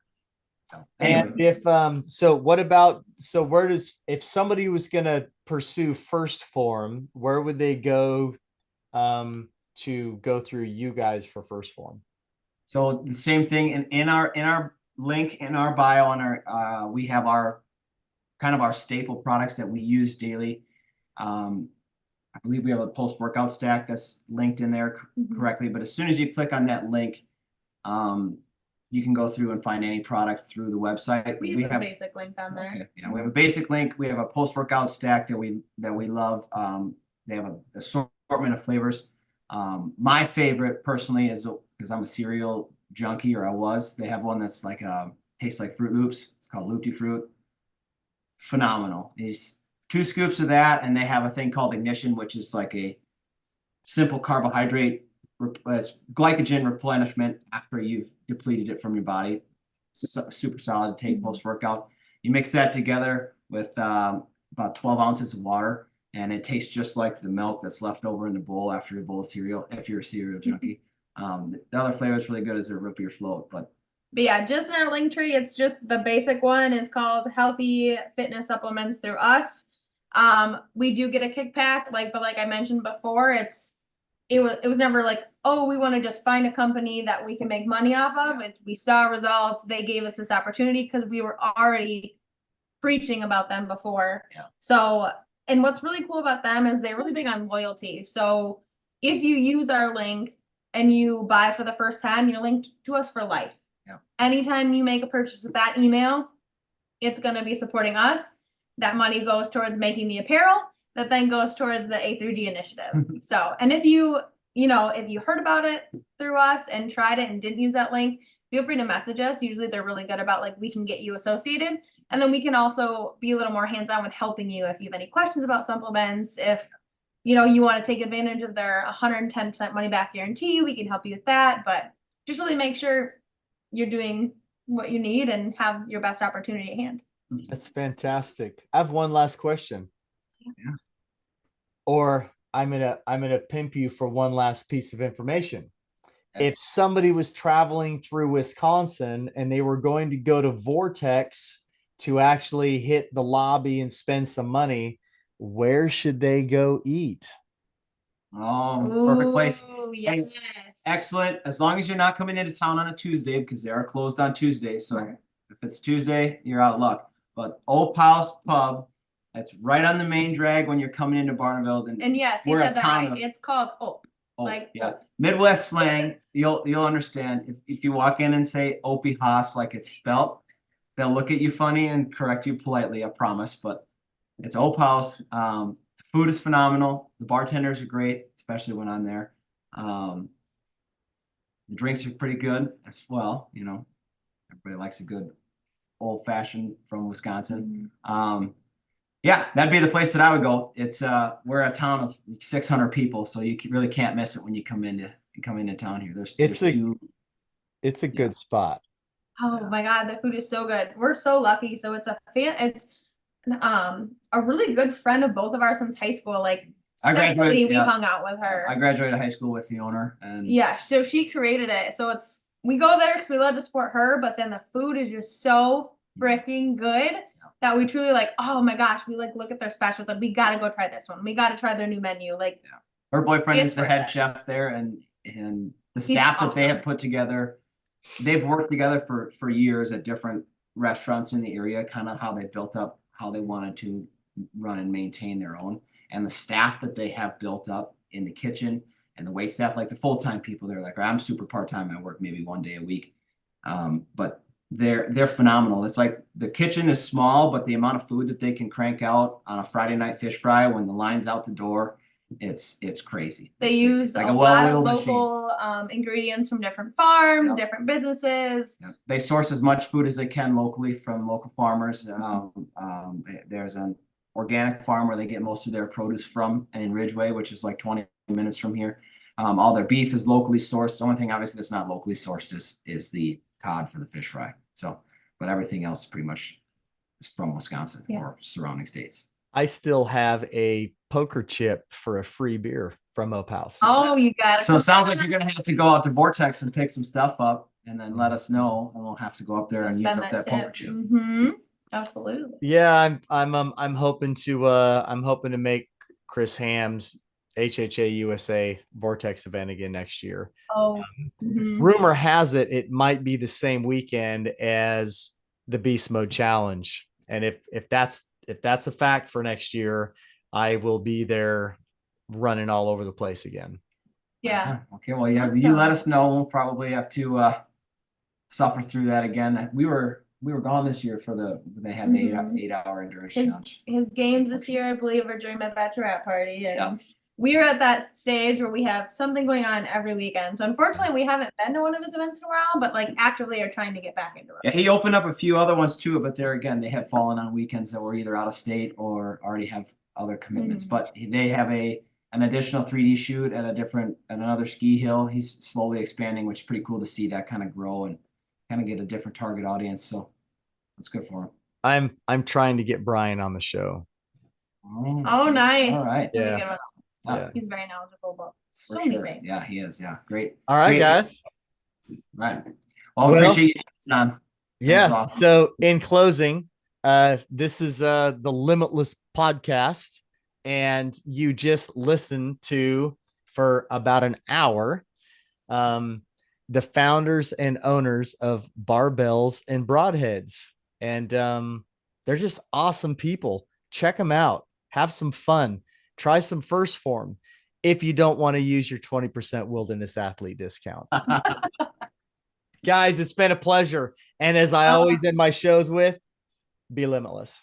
So,
And
anyway.
if so what about where does if somebody was gonna pursue first form, where would they go to go through you guys for first form?
So the same thing in our link in our bio on our we have our kind of our staple products that we use daily. I believe we have a post-workout stack that's linked in there correctly, but as soon as you click on that link, you can go through and find any product through the website.
We have a basic link on there.
Okay, yeah, we have a basic link. We have a post-workout stack that we love. They have a assortment of flavors. My favorite personally is because I'm a cereal junkie, or I was. They have one that's like tastes like Fruit Loops. It's called Loopty Fruit. Phenomenal. It's 2 scoops of that, and they have a thing called Ignition, which is like a simple carbohydrate glycogen replenishment after you've depleted it from your body. Super solid to take post-workout. You mix that together with about 12 ounces of water, and it tastes just like the milk that's left over in the bowl after a bowl of cereal, if you're a cereal junkie. The other flavor is really good as a root beer float, but
yeah, just in our link tree, it's just the basic one. It's called Healthy Fitness Supplements Through Us. We do get a kickback, but like I mentioned before, it was never like, oh, we want to just find a company that we can make money off of. We saw results. They gave us this opportunity because we were already preaching about them before.
Yeah.
So, and what's really cool about them is they're really big on loyalty. So if you use our link and you buy for the first time, you're linked to us for life.
Yeah.
Anytime you make a purchase with that email, it's going to be supporting us. That money goes towards making the apparel that then goes towards the A through D initiative. So, and if you heard about it through us and tried it and didn't use that link, feel free to message us. Usually they're really good about like, we can get you associated. And then we can also be a little more hands-on with helping you if you have any questions about supplements. If, you want to take advantage of their 110% money back guarantee, we can help you with that. But just really make sure you're doing what you need and have your best opportunity at hand.
That's fantastic. I have one last question.
Yeah.
Or I'm gonna pimp you for one last piece of information.
Okay.
If somebody was traveling through Wisconsin and they were going to go to Vortex to actually hit the lobby and spend some money, where should they go eat?
Oh, perfect place.
Ooh, yes.
Excellent. As long as you're not coming into town on a Tuesday, because they are closed on Tuesdays. So if it's Tuesday, you're out of luck. But Old Pals Pub, that's right on the main drag when you're coming into Barneville.
And yes, you said that right. It's called Ope.
Yeah. Midwest slang, you'll understand. If you walk in and say Opie Haas like it's spelt, they'll look at you funny and correct you politely, I promise. But it's Old Pals. The food is phenomenal. The bartenders are great, especially when I'm there. The drinks are pretty good as well. Everybody likes a good old fashioned from Wisconsin. Yeah, that'd be the place that I would go. It's we're a town of 600 people, so you really can't miss it when you come into town here.
It's a good spot.
Oh my God, the food is so good. We're so lucky. So it's a really good friend of both of ours since high school. Like we hung out with her.
I graduated high school with the owner, and
yeah, so she created it. So we go there because we love to support her, but then the food is just so freaking good that we truly oh my gosh, we look at their specials and we gotta go try this one. We gotta try their new menu.
Her boyfriend is the head chef there, and the staff that they have put together, they've worked together for years at different restaurants in the area, kind of how they built up, how they wanted to run and maintain their own. And the staff that they have built up in the kitchen and the wait staff, like the full-time people, they're I'm super part-time. I work maybe 1 day a week. But they're phenomenal. It's like the kitchen is small, but the amount of food that they can crank out on a Friday night fish fry when the line's out the door, it's crazy.
They use a lot of local ingredients from different farms, different businesses.
They source as much food as they can locally from local farmers. There's an organic farm where they get most of their produce from in Ridgeway, which is 20 minutes from here. All their beef is locally sourced. The only thing obviously that's not locally sourced is the cod for the fish fry. So, but everything else pretty much is from Wisconsin or surrounding states.
I still have a poker chip for a free beer from Ope House.
Oh, you got it.
So it sounds like you're gonna have to go out to Vortex and pick some stuff up and then let us know, and we'll have to go up there and use
Spend
up that poker chip.
Mm-hmm. Absolutely.
Yeah, I'm hoping to make Chris Ham's HHA USA Vortex event again next year.
Oh,
Rumor has it it might be the same weekend as the Beast Mode Challenge, and if that's a fact for next year, I will be there running all over the place again.
yeah.
Okay, well, you let us know. We'll probably have to suffer through that again. We were gone this year for they had the 8-hour endurance challenge.
His games this year, I believe, are during my bachelorette party, and we are at that stage where we have something going on every weekend. So unfortunately, we haven't been to one of his events in a while, but like actively are trying to get back into it.
Yeah, he opened up a few other ones too, but there again, they have fallen on weekends that were either out of state or already have other commitments. But they have an additional 3D shoot at another ski hill. He's slowly expanding, which is pretty cool to see that kind of grow and kind of get a different target audience. So that's good for him.
I'm trying to get Brian on the show.
Oh, nice.
All right.
Yeah.
He's very knowledgeable about so
sure.
many things.
Yeah, he is. Yeah, great.
All right, guys.
All right. Well, appreciate you, Son.
Yeah.
Awesome.
So in closing, this is the Limitless podcast, and you just listened to for about an hour the founders and owners of Barbells and Broadheads, and they're just awesome people. Check them out. Have some fun. Try some First Form if you don't want to use your 20% wilderness athlete discount. Guys, it's been a pleasure. And as I always end my shows with, be limitless.